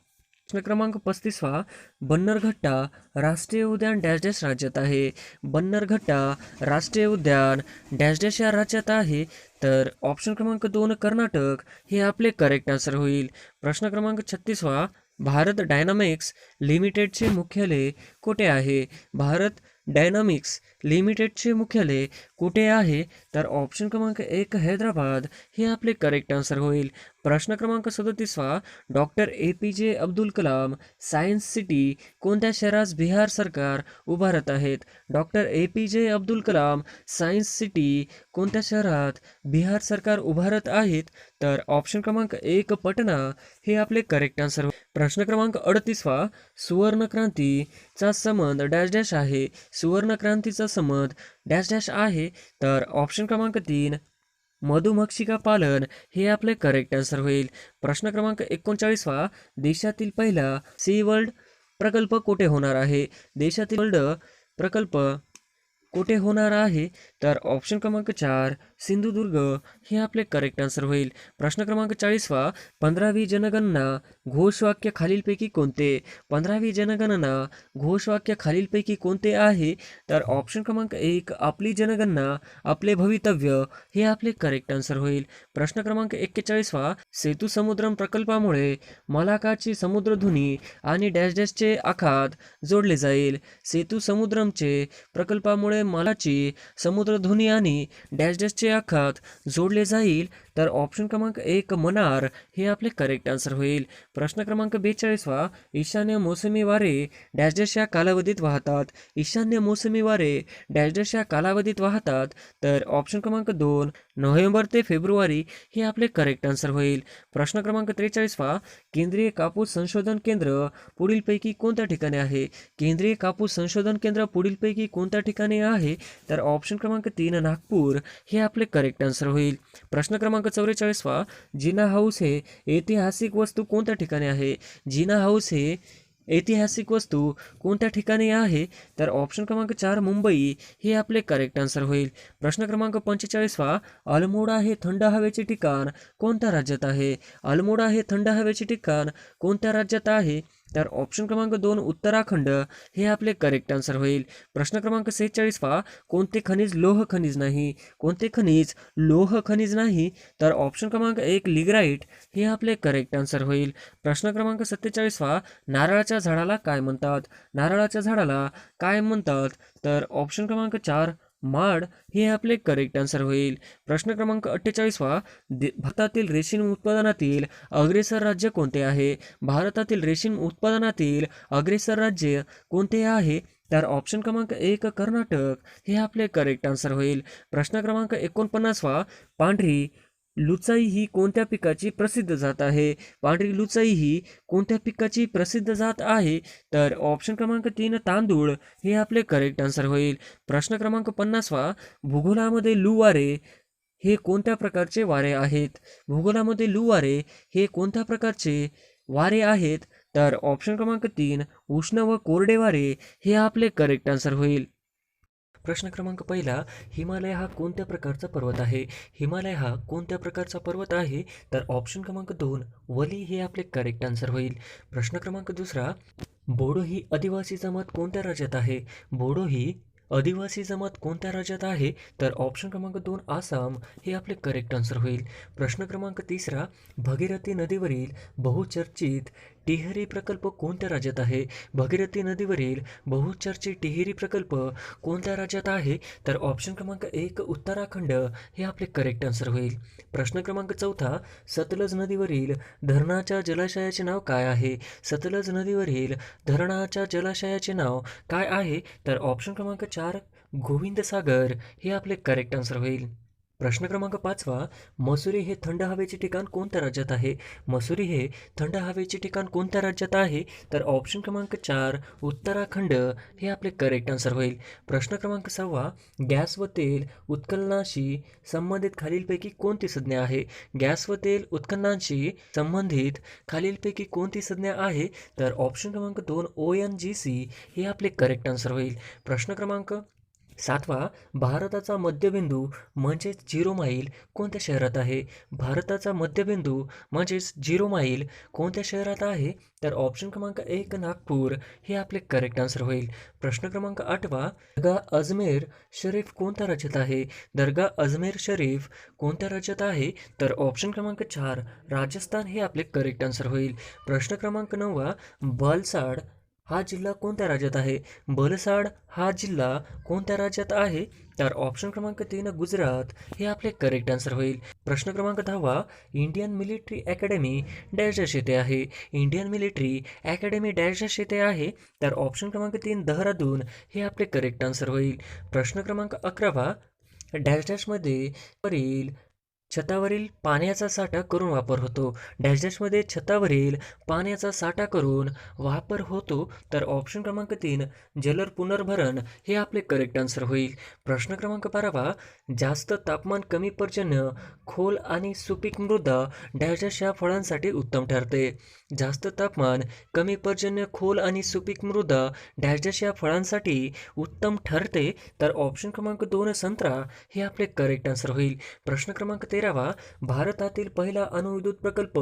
प्रश्न क्रमांक 35वा, बन्नरघट्टा राष्ट्रीय उद्यान डॅश डॅश राज्यात आहे. बन्नरघट्टा राष्ट्रीय उद्यान डॅश डॅश या राज्यात आहे, तर ऑप्शन क्रमांक 2 कर्नाटक हे आपले करेक्ट आन्सर होईल. प्रश्न क्रमांक 36वा, भारत डायनामिक्स लिमिटेडचे मुख्यालय कुठे आहे? भारत डायनामिक्स लिमिटेडचे मुख्यालय कुठे आहे? तर ऑप्शन क्रमांक 1 हैदराबाद हे आपले करेक्ट आन्सर होईल. प्रश्न क्रमांक 37वा, doctor APJ Abdul Kalam science city कोणत्या शहरास बिहार सरकार उभारत आहेत? Doctor APJ Abdul Kalam science city कोणत्या शहरात बिहार सरकार उभारत आहेत? तर ऑप्शन क्रमांक 1 पटना हे आपले करेक्ट आन्सर होईल. प्रश्न क्रमांक 38वा, सुवर्णक्रांतीचा संबंध डॅश डॅश आहे. सुवर्णक्रांतीचा संबंध डॅश डॅश आहे, तर ऑप्शन क्रमांक 3 मधुमक्षिका पालन हे आपले करेक्ट आन्सर होईल. प्रश्न क्रमांक 39वा, देशातील पहिला सी वर्ल्ड प्रकल्प कुठे होणार आहे? देशातील वर्ल्ड प्रकल्प कुठे होणार आहे? तर ऑप्शन क्रमांक 4 सिंधुदुर्ग हे आपले करेक्ट आन्सर होईल. प्रश्न क्रमांक 40वा 15वी जनगणना घोषवाक्य खालीलपैकी कोणते? 15वी जनगणना घोषवाक्य खालीलपैकी कोणते आहे? तर ऑप्शन क्रमांक 1 आपली जनगणना आपले भवितव्य हे आपले करेक्ट आन्सर होईल. प्रश्न क्रमांक 41वा सेतू समुद्रम प्रकल्पामुळे मलाकाची समुद्रधुनी आणि डॅश डॅशचे आखात जोडले जाईल. सेतू समुद्रमचे प्रकल्पामुळे मलाची समुद्रधुनी आणि डॅश डॅशचे आखात जोडले जाईल. तर ऑप्शन क्रमांक 1 मनार हे आपले करेक्ट आन्सर होईल. प्रश्न क्रमांक 42वा ईशान्य मोसमी वारे डॅश डॅश या कालावधीत वाहतात. ईशान्य मोसमी वारे डॅश डॅश या कालावधीत वाहतात. तर ऑप्शन क्रमांक 2 नोव्हेंबर ते फेब्रुवारी हे आपले करेक्ट आन्सर होईल. प्रश्न क्रमांक 43वा केंद्रीय कापूस संशोधन केंद्र पुढीलपैकी कोणत्या ठिकाणी आहे? केंद्रीय कापूस संशोधन केंद्र पुढीलपैकी कोणत्या ठिकाणी आहे? तर ऑप्शन क्रमांक 3 नागपूर हे आपले करेक्ट आन्सर होईल. प्रश्न क्रमांक 44वा जिना हाऊस हे ऐतिहासिक वस्तू कोणत्या ठिकाणी आहे? जिना हाऊस हे ऐतिहासिक वस्तू कोणत्या ठिकाणी आहे? तर ऑप्शन क्रमांक 4 मुंबई हे आपले करेक्ट आन्सर होईल. प्रश्न क्रमांक 45वा अल्मोडा हे थंड हवेचे ठिकाण कोणत्या राज्यात आहे? अल्मोडा हे थंड हवेचे ठिकाण कोणत्या राज्यात आहे? तर ऑप्शन क्रमांक 2 उत्तराखंड हे आपले करेक्ट आन्सर होईल. प्रश्न क्रमांक 46वा कोणते खनिज लोह खनिज नाही? कोणते खनिज लोह खनिज नाही? तर ऑप्शन क्रमांक 1 लिग्राइट हे आपले करेक्ट आन्सर होईल. प्रश्न क्रमांक 47वा नारळाच्या झाडाला काय म्हणतात? नारळाच्या झाडाला काय म्हणतात? तर ऑप्शन क्रमांक 4 माड हे आपले करेक्ट आन्सर होईल. प्रश्न क्रमांक 48वा भारतातील रेशीम उत्पादनातील अग्रेसर राज्य कोणते आहे? भारतातील रेशीम उत्पादनातील अग्रेसर राज्य कोणते आहे? तर ऑप्शन क्रमांक 1 कर्नाटक हे आपले करेक्ट आन्सर होईल. प्रश्न क्रमांक 49वा पांढरी लुचाई ही कोणत्या पिकाची प्रसिद्ध जात आहे? पांढरी लुचाई ही कोणत्या पिकाची प्रसिद्ध जात आहे? तर ऑप्शन क्रमांक 3 तांदूळ हे आपले करेक्ट आन्सर होईल. प्रश्न क्रमांक 50वा भूगोलामध्ये लुवारे हे कोणत्या प्रकारचे वारे आहेत? भूगोलामध्ये लुवारे हे कोणत्या प्रकारचे वारे आहेत? तर ऑप्शन क्रमांक 3 उष्ण व कोरडे वारे हे आपले करेक्ट आन्सर होईल. प्रश्न क्रमांक 1 हिमालय हा कोणत्या प्रकारचा पर्वत आहे? हिमालय हा कोणत्या प्रकारचा पर्वत आहे? तर ऑप्शन क्रमांक 2 वली हे आपले करेक्ट आन्सर होईल. प्रश्न क्रमांक 2 बोडो ही आदिवासी जमात कोणत्या राज्यात आहे? बोडो ही आदिवासी जमात कोणत्या राज्यात आहे? तर ऑप्शन क्रमांक 2 आसाम हे आपले करेक्ट आन्सर होईल. प्रश्न क्रमांक 3 भगीरथी नदीवरील बहुचर्चित टिहरी प्रकल्प कोणत्या राज्यात आहे? भगीरथी नदीवरील बहुचर्चित टिहरी प्रकल्प कोणत्या राज्यात आहे? तर ऑप्शन क्रमांक 1 उत्तराखंड हे आपले करेक्ट आन्सर होईल. प्रश्न क्रमांक 4 सतलज नदीवरील धरणाच्या जलाशयाचे नाव काय आहे? सतलज नदीवरील धरणाच्या जलाशयाचे नाव काय आहे? तर ऑप्शन क्रमांक 4 गोविंद सागर हे आपले करेक्ट आन्सर होईल. प्रश्न क्रमांक 5 मसुरी हे थंड हवेचे ठिकाण कोणत्या राज्यात आहे? मसुरी हे थंड हवेचे ठिकाण कोणत्या राज्यात आहे? तर ऑप्शन क्रमांक 4 उत्तराखंड हे आपले करेक्ट आन्सर होईल. प्रश्न क्रमांक 6 गॅस व तेल उत्खननाशी संबंधित खालीलपैकी कोणती संज्ञा आहे? गॅस व तेल उत्खननाशी संबंधित खालीलपैकी कोणती संज्ञा आहे? तर ऑप्शन क्रमांक 2 ONGC हे आपले करेक्ट आन्सर होईल. प्रश्न क्रमांक 7 भारताचा मध्यबिंदू म्हणजेच 0 माईल कोणत्या शहरात आहे? भारताचा मध्यबिंदू म्हणजेच 0 माईल कोणत्या शहरात आहे? तर ऑप्शन क्रमांक 1 नागपूर हे आपले करेक्ट आन्सर होईल. प्रश्न क्रमांक 8 दर्गा अजमेर शरीफ कोणत्या राज्यात आहे? दर्गा अजमेर शरीफ कोणत्या राज्यात आहे? तर ऑप्शन क्रमांक 4 राजस्थान हे आपले करेक्ट आन्सर होईल. प्रश्न क्रमांक 9 वलसाड हा जिल्हा कोणत्या राज्यात आहे? वलसाड हा जिल्हा कोणत्या राज्यात आहे? तर ऑप्शन क्रमांक 3 गुजरात हे आपले करेक्ट आन्सर होईल. प्रश्न क्रमांक 10 Indian military academy dash dash येथे आहे? Indian military academy dash dash येथे आहे? तर ऑप्शन क्रमांक 3 देहरादून हे आपले करेक्ट आन्सर होईल. प्रश्न क्रमांक 11 डॅश डॅशमध्ये वरील छतावरील पाण्याचा साठा करून वापर होतो. डॅश डॅशमध्ये छतावरील पाण्याचा साठा करून वापर होतो. तर ऑप्शन क्रमांक 3 जलद पुनर्भरण हे आपले करेक्ट आन्सर होईल. प्रश्न क्रमांक 12 जास्त तापमान कमी पर्जन्य खोल आणि सुपीक मृदा डॅश डॅश या फळांसाठी उत्तम ठरते. जास्त तापमान कमी पर्जन्य खोल आणि सुपीक मृदा डॅश डॅश या फळांसाठी उत्तम ठरते. तर ऑप्शन क्रमांक 2 संत्रा हे आपले करेक्ट आन्सर होईल. प्रश्न क्रमांक 13 भारतातील पहिला अणुविद्युत प्रकल्प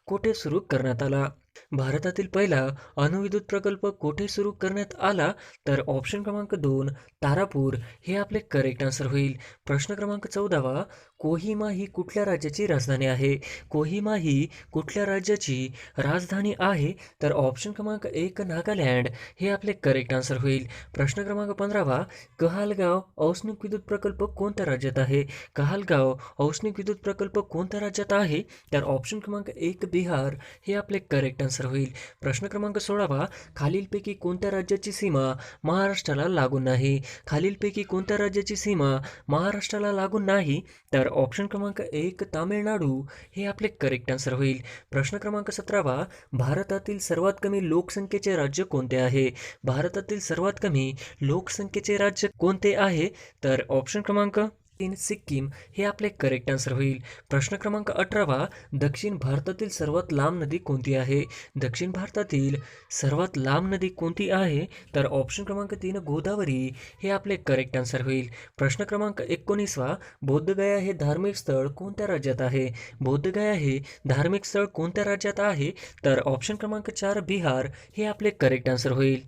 कोठे सुरू करण्यात आला? भारतातील पहिला अणुविद्युत प्रकल्प कोठे सुरू करण्यात आला? तर ऑप्शन क्रमांक 2 तारापूर हे आपले करेक्ट आन्सर होईल. प्रश्न क्रमांक 14 कोहिमा ही कुठल्या राज्याची राजधानी आहे? कोहिमा ही कुठल्या राज्याची राजधानी आहे? तर ऑप्शन क्रमांक 1 नागालँड हे आपले करेक्ट आन्सर होईल. प्रश्न क्रमांक 15 कहालगाव औष्णिक विद्युत प्रकल्प कोणत्या राज्यात आहे? कहालगाव औष्णिक विद्युत प्रकल्प कोणत्या राज्यात आहे? तर ऑप्शन क्रमांक 1 बिहार हे आपले करेक्ट आन्सर होईल. प्रश्न क्रमांक 16 खालीलपैकी कोणत्या राज्याची सीमा महाराष्ट्राला लागून नाही? खालीलपैकी कोणत्या राज्याची सीमा महाराष्ट्राला लागून नाही? तर ऑप्शन क्रमांक 1 तामिळनाडू हे आपले करेक्ट आन्सर होईल. प्रश्न क्रमांक 17 भारतातील सर्वात कमी लोकसंख्येचे राज्य कोणते आहे? भारतातील सर्वात कमी लोकसंख्येचे राज्य कोणते आहे? तर ऑप्शन क्रमांक 3 सिक्कीम हे आपले करेक्ट आन्सर होईल. प्रश्न क्रमांक 18 दक्षिण भारतातील सर्वात लांब नदी कोणती आहे? दक्षिण भारतातील सर्वात लांब नदी कोणती आहे? तर ऑप्शन क्रमांक 3 गोदावरी हे आपले करेक्ट आन्सर होईल. प्रश्न क्रमांक 19 बोधगया हे धार्मिक स्थळ कोणत्या राज्यात आहे? बोधगया हे धार्मिक स्थळ कोणत्या राज्यात आहे? तर ऑप्शन क्रमांक 4 बिहार हे आपले करेक्ट आन्सर होईल.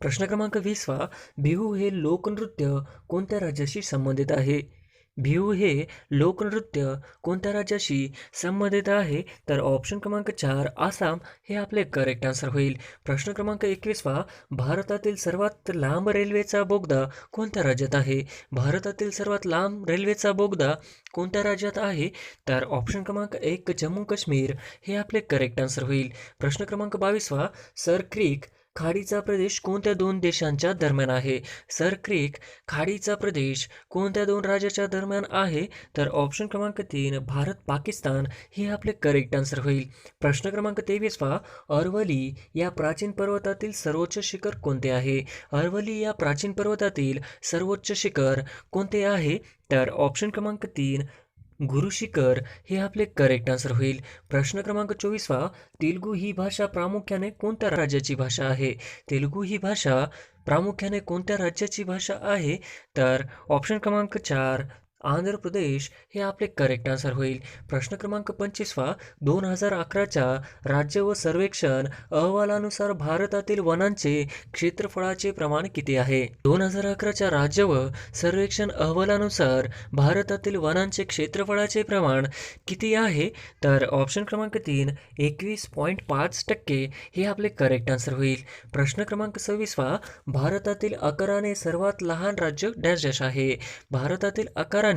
प्रश्न क्रमांक 20 बिहू हे लोकनृत्य कोणत्या राज्याशी संबंधित आहे? बिहू हे लोकनृत्य कोणत्या राज्याशी संबंधित आहे? तर ऑप्शन क्रमांक 4 आसाम हे आपले करेक्ट आन्सर होईल. प्रश्न क्रमांक 21 भारतातील सर्वात लांब रेल्वेचा बोगदा कोणत्या राज्यात आहे? भारतातील सर्वात लांब रेल्वेचा बोगदा कोणत्या राज्यात आहे? तर ऑप्शन क्रमांक 1 जम्मू काश्मीर हे आपले करेक्ट आन्सर होईल. प्रश्न क्रमांक 22 सर क्रीक खाडीचा प्रदेश कोणत्या दोन देशांच्या दरम्यान आहे? सर क्रीक खाडीचा प्रदेश कोणत्या दोन राज्याच्या दरम्यान आहे? तर ऑप्शन क्रमांक 3 भारत पाकिस्तान हे आपले करेक्ट आन्सर होईल. प्रश्न क्रमांक 23 अरवली या प्राचीन पर्वतातील सर्वोच्च शिखर कोणते आहे? अरवली या प्राचीन पर्वतातील सर्वोच्च शिखर कोणते आहे? तर ऑप्शन क्रमांक 3 गुरु शिखर हे आपले करेक्ट आन्सर होईल. प्रश्न क्रमांक 24 तेलुगू ही भाषा प्रामुख्याने कोणत्या राज्याची भाषा आहे? तेलुगू ही भाषा प्रामुख्याने कोणत्या राज्याची भाषा आहे? तर ऑप्शन क्रमांक 4 आंध्र प्रदेश हे आपले करेक्ट आन्सर होईल. प्रश्न क्रमांक 25 2011च्या राज्य व सर्वेक्षण अहवालानुसार भारतातील वनांचे क्षेत्रफळाचे प्रमाण किती आहे? 2011च्या राज्य व सर्वेक्षण अहवालानुसार भारतातील वनांचे क्षेत्रफळाचे प्रमाण किती आहे? तर ऑप्शन क्रमांक 3 21.5% हे आपले करेक्ट आन्सर होईल. प्रश्न क्रमांक 26 भारतातील आकाराने सर्वात लहान राज्य डॅश डॅश आहे? भारतातील आकाराने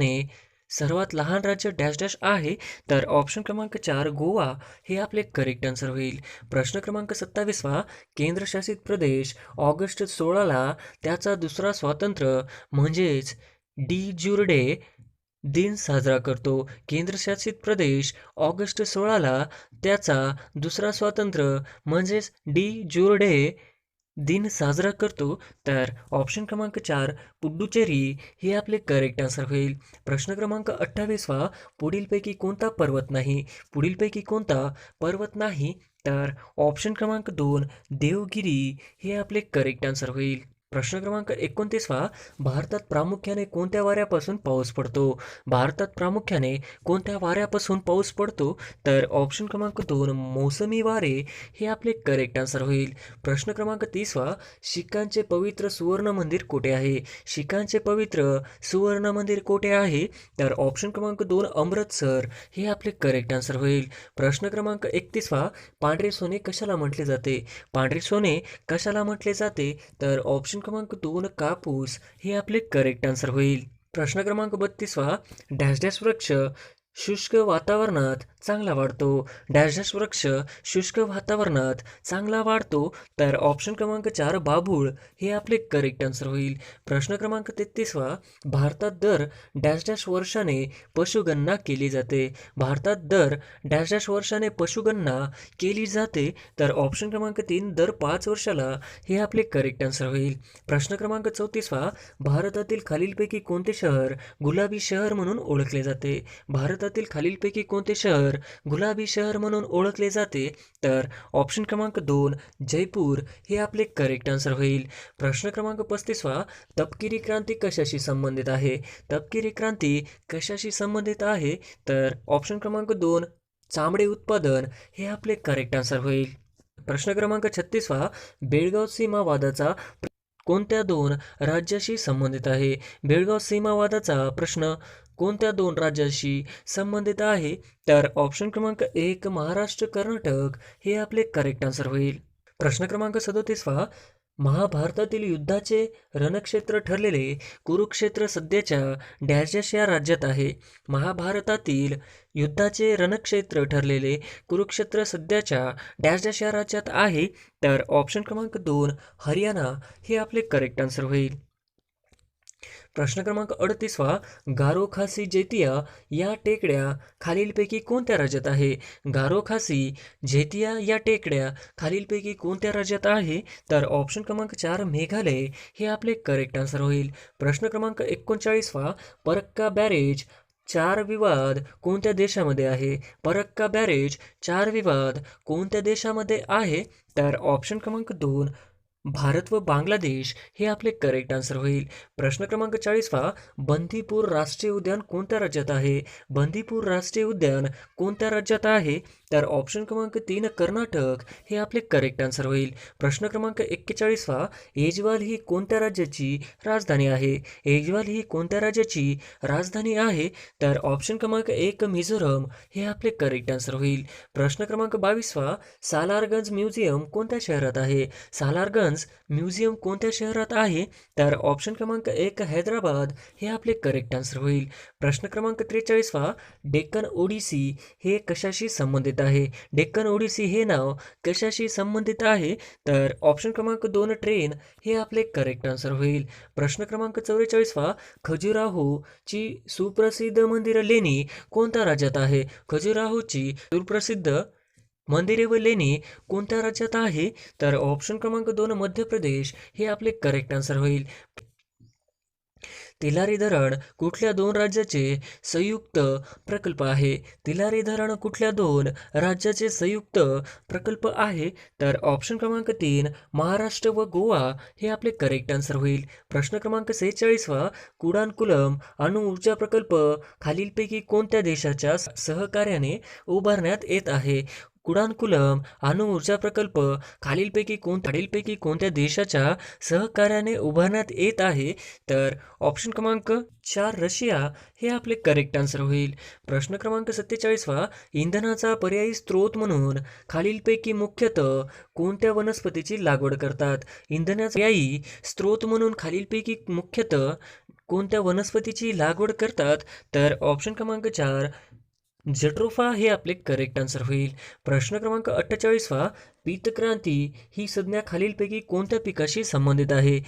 सर्वात लहान राज्य डॅश डॅश आहे? तर ऑप्शन क्रमांक 4 गोवा हे आपले करेक्ट आन्सर होईल. प्रश्न क्रमांक 27 केंद्रशासित प्रदेश ऑगस्ट 16ला त्याचा दुसरा स्वातंत्र्य म्हणजेच डी ज्युरडे दिन साजरा करतो. केंद्रशासित प्रदेश ऑगस्ट 16ला त्याचा दुसरा स्वातंत्र्य म्हणजेच डी ज्युरडे दिन साजरा करतो. तर ऑप्शन क्रमांक 4 पुडुचेरी हे आपले करेक्ट आन्सर होईल. प्रश्न क्रमांक 28 पुढीलपैकी कोणता पर्वत नाही? पुढीलपैकी कोणता पर्वत नाही? तर ऑप्शन क्रमांक 2 देवगिरी हे आपले करेक्ट आन्सर होईल. प्रश्न क्रमांक 29 भारतात प्रामुख्याने कोणत्या वाऱ्यापासून पाऊस पडतो? भारतात प्रामुख्याने कोणत्या वाऱ्यापासून पाऊस पडतो? तर ऑप्शन क्रमांक 2 मोसमी वारे हे आपले करेक्ट आन्सर होईल. प्रश्न क्रमांक 30 शीखांचे पवित्र सुवर्ण मंदिर कोठे आहे? शीखांचे पवित्र सुवर्ण मंदिर कोठे आहे? तर ऑप्शन क्रमांक 2 अमृतसर हे आपले करेक्ट आन्सर होईल. प्रश्न क्रमांक 31 पांढरे सोने कशाला म्हटले जाते? पांढरे सोने कशाला म्हटले जाते? तर ऑप्शन क्रमांक 2 कापूस हे आपले करेक्ट आन्सर होईल. प्रश्न क्रमांक 32 डॅश डॅश वृक्ष शुष्क वातावरणात चांगला वाढतो. डॅश डॅश वृक्ष शुष्क वातावरणात चांगला वाढतो. तर ऑप्शन क्रमांक 4 बाभूळ हे आपले करेक्ट आन्सर होईल. प्रश्न क्रमांक 33वा, भारतात दर डॅश डॅश वर्षाने पशुगणना केली जाते. भारतात दर डॅश डॅश वर्षाने पशुगणना केली जाते. तर ऑप्शन क्रमांक 3 दर 5 वर्षाला हे आपले करेक्ट आन्सर होईल. प्रश्न क्रमांक 34वा, भारतातील खालीलपैकी कोणते शहर गुलाबी शहर म्हणून ओळखले जाते. भारतातील खालीलपैकी कोणते शहर गुलाबी शहर म्हणून ओळखले जाते. तर ऑप्शन क्रमांक 2 जयपूर हे आपले करेक्ट आन्सर होईल. प्रश्न क्रमांक 35वा, तपकिरी क्रांती कशाशी संबंधित आहे. तपकिरी क्रांती कशाशी संबंधित आहे. तर ऑप्शन क्रमांक 2 चामडे उत्पादन हे आपले करेक्ट आन्सर होईल. प्रश्न क्रमांक 36वा, बेळगाव सीमा वादाचा कोणत्या 2 राज्याशी संबंधित आहे. बेळगाव सीमा वादाचा प्रश्न कोणत्या 2 राज्याशी संबंधित आहे. तर ऑप्शन क्रमांक 1 महाराष्ट्र कर्नाटक हे आपले करेक्ट आन्सर होईल. प्रश्न क्रमांक 37वा, महाभारतातील युद्धाचे रणक्षेत्र ठरलेले कुरुक्षेत्र सध्याच्या डॅश डॅश या राज्यात आहे. महाभारतातील युद्धाचे रणक्षेत्र ठरलेले कुरुक्षेत्र सध्याच्या डॅश डॅश या राज्यात आहे. तर ऑप्शन क्रमांक 2 हरियाणा हे आपले करेक्ट आन्सर होईल. प्रश्न क्रमांक 38वा, गारो खासी जेतिया या टेकड्या खालीलपैकी कोणत्या राज्यात आहे. गारो खासी जेतिया या टेकड्या खालीलपैकी कोणत्या राज्यात आहे. तर ऑप्शन क्रमांक 4 मेघालय हे आपले करेक्ट आन्सर होईल. प्रश्न क्रमांक 39वा, परक्का बॅरेज 4 विवाद कोणत्या देशामध्ये आहे. परक्का बॅरेज 4 विवाद कोणत्या देशामध्ये आहे. तर ऑप्शन क्रमांक 2 भारत व बांगलादेश हे आपले करेक्ट आन्सर होईल. प्रश्न क्रमांक 40वा, बंदीपूर राष्ट्रीय उद्यान कोणत्या राज्यात आहे. बंदीपूर राष्ट्रीय उद्यान कोणत्या राज्यात आहे. तर ऑप्शन क्रमांक 3 कर्नाटक हे आपले करेक्ट आन्सर होईल. प्रश्न क्रमांक 41वा, ऐजवाल ही कोणत्या राज्याची राजधानी आहे. ऐजवाल ही कोणत्या राज्याची राजधानी आहे. तर ऑप्शन क्रमांक 1 मिझोरम हे आपले करेक्ट आन्सर होईल. प्रश्न क्रमांक 22वा, सालारगंज म्युझियम कोणत्या शहरात आहे. सालारगंज म्युझियम कोणत्या शहरात आहे. तर ऑप्शन क्रमांक 1 हैदराबाद हे आपले करेक्ट आन्सर होईल. प्रश्न क्रमांक 43वा, डेक्कन ओडिसी हे कशाशी संबंधित आहे. डेक्कन ओडिसी हे नाव कशाशी संबंधित आहे. तर ऑप्शन क्रमांक 2 ट्रेन हे आपले करेक्ट आन्सर होईल. प्रश्न क्रमांक 44वा, खजुराहोची सुप्रसिद्ध मंदिर लेणी कोणत्या राज्यात आहे. खजुराहोची सुप्रसिद्ध मंदिरे व लेणी कोणत्या राज्यात आहे. तर ऑप्शन क्रमांक 2 मध्य प्रदेश हे आपले करेक्ट आन्सर होईल. तिलारी धरण कुठल्या 2 राज्याचे संयुक्त प्रकल्प आहे. तिलारी धरण कुठल्या 2 राज्याचे संयुक्त प्रकल्प आहे. तर ऑप्शन क्रमांक 3 महाराष्ट्र व गोवा हे आपले करेक्ट आन्सर होईल. प्रश्न क्रमांक 46वा, कुडानकुलम अणुऊर्जा प्रकल्प खालीलपैकी कोणत्या देशाच्या सहकार्याने उभारण्यात येत आहे. कुडानकुलम अणुऊर्जा प्रकल्प खालीलपैकी कोणत्या देशाच्या सहकार्याने उभारण्यात येत आहे. तर ऑप्शन क्रमांक 4 रशिया हे आपले करेक्ट आन्सर होईल. प्रश्न क्रमांक 47वा, इंधनाचा पर्यायी स्रोत म्हणून खालीलपैकी मुख्यतः कोणत्या वनस्पतीची लागवड करतात. इंधनाचा पर्यायी स्रोत म्हणून खालीलपैकी मुख्यतः कोणत्या वनस्पतीची लागवड करतात. तर ऑप्शन क्रमांक 4 जट्रोफा हे आपले करेक्ट आन्सर होईल. प्रश्न क्रमांक 48वा, पीतक्रांती ही संज्ञा खालीलपैकी कोणत्या पिकाशी संबंधित आहे.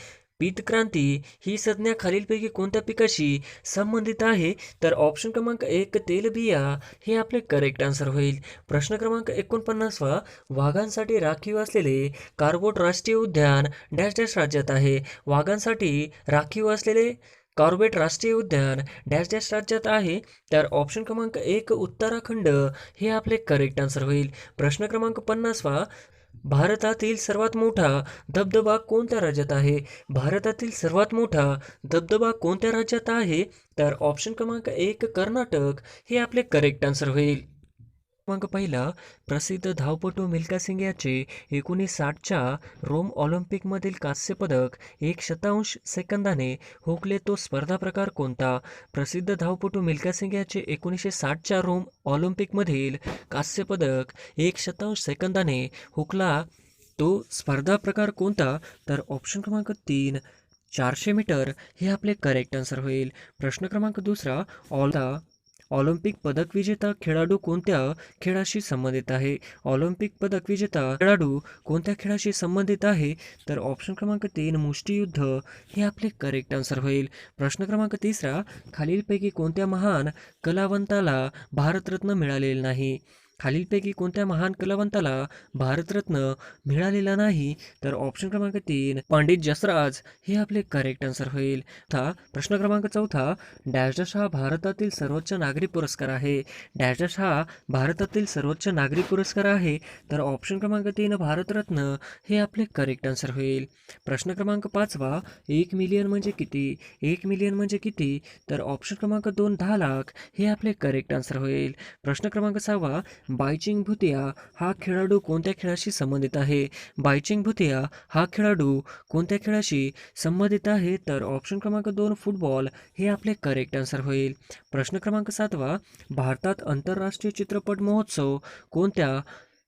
पीतक्रांती ही संज्ञा खालीलपैकी कोणत्या पिकाशी संबंधित आहे. तर ऑप्शन क्रमांक 1 तेलबिया हे आपले करेक्ट आन्सर होईल. प्रश्न क्रमांक 49वा, वाघांसाठी राखीव असलेले कार्बोट राष्ट्रीय उद्यान डॅश डॅश राज्यात आहे. वाघांसाठी राखीव असलेले कॉर्बेट राष्ट्रीय उद्यान डॅश डॅश राज्यात आहे. तर ऑप्शन क्रमांक 1 उत्तराखंड हे आपले करेक्ट आन्सर होईल. प्रश्न क्रमांक 50वा, भारतातील सर्वात मोठा धबधबा कोणत्या राज्यात आहे. भारतातील सर्वात मोठा धबधबा कोणत्या राज्यात आहे. तर ऑप्शन क्रमांक 1 कर्नाटक हे आपले करेक्ट आन्सर होईल. क्रमांक पहिला, प्रसिद्ध धावपटू मिल्खा सिंग याचे 1960च्या रोम ऑलिम्पिकमधील कांस्य पदक 1/शतांश सेकंदाने हुकले तो स्पर्धा प्रकार कोणता. प्रसिद्ध धावपटू मिल्खा सिंग याचे 1960च्या रोम ऑलिम्पिकमधील कांस्य पदक 1/शतांश सेकंदाने हुकला तो स्पर्धा प्रकार कोणता. तर ऑप्शन क्रमांक 3 400 मीटर हे आपले करेक्ट आन्सर होईल. प्रश्न क्रमांक 2 ऑलिम्पिक पदक विजेता खेळाडू कोणत्या खेळाशी संबंधित आहे? ऑलिम्पिक पदक विजेता खेळाडू कोणत्या खेळाशी संबंधित आहे? तर ऑप्शन क्रमांक 3 मुष्टियुद्ध हे आपले करेक्ट आन्सर होईल. प्रश्न क्रमांक 3 खालीलपैकी कोणत्या महान कलावंताला भारतरत्न मिळालेले नाही? खालीलपैकी कोणत्या महान कलावंताला भारतरत्न मिळालेला नाही? तर ऑप्शन क्रमांक 3 पंडित जसराज हे आपले करेक्ट आन्सर होईल. प्रश्न क्रमांक 4 डॅश डॅश हा भारतातील सर्वोच्च नागरी पुरस्कार आहे. डॅश डॅश हा भारतातील सर्वोच्च नागरी पुरस्कार आहे. तर ऑप्शन क्रमांक 3 भारतरत्न हे आपले करेक्ट आन्सर होईल. प्रश्न क्रमांक 5 1 मिलियन म्हणजे किती? 1 मिलियन म्हणजे किती? तर ऑप्शन क्रमांक 2 10 लाख हे आपले करेक्ट आन्सर होईल. प्रश्न क्रमांक 6 बायचिंग भुतिया हा खेळाडू कोणत्या खेळाशी संबंधित आहे? बायचिंग भुतिया हा खेळाडू कोणत्या खेळाशी संबंधित आहे? तर ऑप्शन क्रमांक 2 फुटबॉल हे आपले करेक्ट आन्सर होईल. प्रश्न क्रमांक 7 भारतात आंतरराष्ट्रीय चित्रपट महोत्सव कोणत्या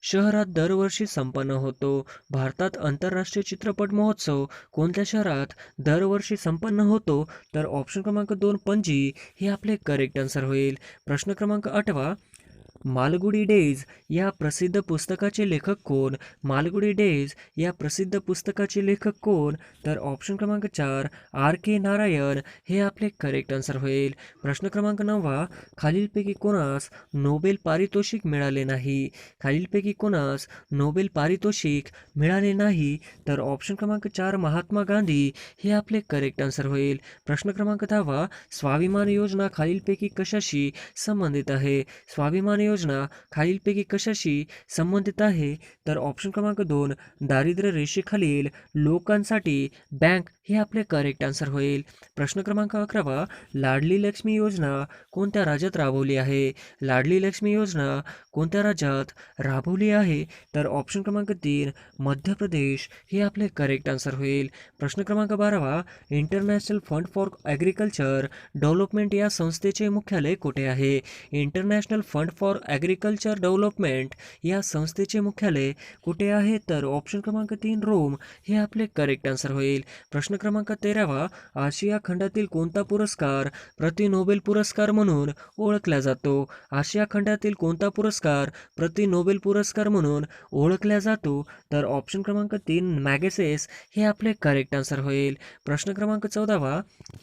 शहरात दरवर्षी संपन्न होतो? भारतात आंतरराष्ट्रीय चित्रपट महोत्सव कोणत्या शहरात दरवर्षी संपन्न होतो? तर ऑप्शन क्रमांक 2 पणजी हे आपले करेक्ट आन्सर होईल. प्रश्न क्रमांक 8 मालगुडी डेज या प्रसिद्ध पुस्तकाचे लेखक कोण? मालगुडी डेज या प्रसिद्ध पुस्तकाचे लेखक कोण? तर ऑप्शन क्रमांक 4 R.K. नारायण हे आपले करेक्ट आन्सर होईल. प्रश्न क्रमांक 9 खालीलपैकी कोणास नोबेल पारितोषिक मिळाले नाही? खालीलपैकी कोणास नोबेल पारितोषिक मिळाले नाही? तर ऑप्शन क्रमांक 4 महात्मा गांधी हे आपले करेक्ट आन्सर होईल. प्रश्न क्रमांक 10 स्वाभिमान योजना खालीलपैकी कशाशी संबंधित आहे? स्वाभिमान योजना खालीलपैकी कशाशी संबंधित आहे? तर ऑप्शन क्रमांक 2 दारिद्र्य रेषेखालील लोकांसाठी बँक हे आपले करेक्ट आन्सर होईल. प्रश्न क्रमांक 11 लाडली लक्ष्मी योजना कोणत्या राज्यात राबवली आहे? लाडली लक्ष्मी योजना कोणत्या राज्यात राबवली आहे? तर ऑप्शन क्रमांक 3 मध्य प्रदेश हे आपले करेक्ट आन्सर होईल. प्रश्न क्रमांक 12 international fund for agriculture development या संस्थेचे मुख्यालय कुठे आहे? International fund for agriculture development या संस्थेचे मुख्यालय कुठे आहे? तर ऑप्शन क्रमांक 3 रोम हे आपले करेक्ट आन्सर होईल. प्रश्न क्रमांक 13 आशिया खंडातील कोणता पुरस्कार प्रति नोबेल पुरस्कार म्हणून ओळखला जातो? आशिया खंडातील कोणता पुरस्कार प्रति नोबेल पुरस्कार म्हणून ओळखला जातो? तर ऑप्शन क्रमांक 3 मॅगसेस हे आपले करेक्ट आन्सर होईल. प्रश्न क्रमांक 14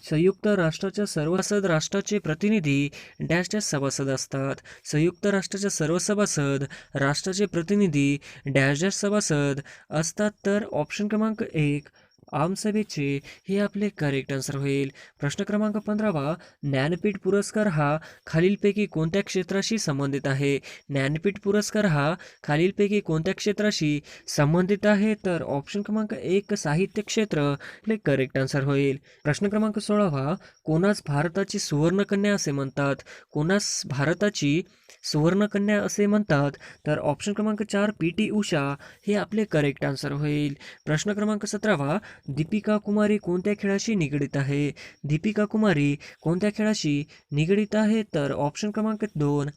संयुक्त राष्ट्राच्या सर्व राष्ट्राचे प्रतिनिधी डॅश डॅश सभासद असतात. संयुक्त राष्ट्राच्या सर्व सभासद राष्ट्राचे प्रतिनिधी डॅश डॅश सभासद असतात. तर ऑप्शन क्रमांक 1 आमसभेचे हे आपले करेक्ट आन्सर होईल. प्रश्न क्रमांक 15 ज्ञानपीठ पुरस्कार हा खालीलपैकी कोणत्या क्षेत्राशी संबंधित आहे? ज्ञानपीठ पुरस्कार हा खालीलपैकी कोणत्या क्षेत्राशी संबंधित आहे? तर ऑप्शन क्रमांक 1 साहित्य क्षेत्र आपले करेक्ट आन्सर होईल. प्रश्न क्रमांक 16 कोणास भारताची सुवर्णकन्या असे म्हणतात? कोणास भारताची सुवर्णकन्या असे म्हणतात? तर ऑप्शन क्रमांक 4 PT उषा हे आपले करेक्ट आन्सर होईल. प्रश्न क्रमांक 17 दीपिका कुमारी कोणत्या खेळाशी निगडीत आहे? दीपिका कुमारी कोणत्या खेळाशी निगडीत आहे? तर ऑप्शन क्रमांक 2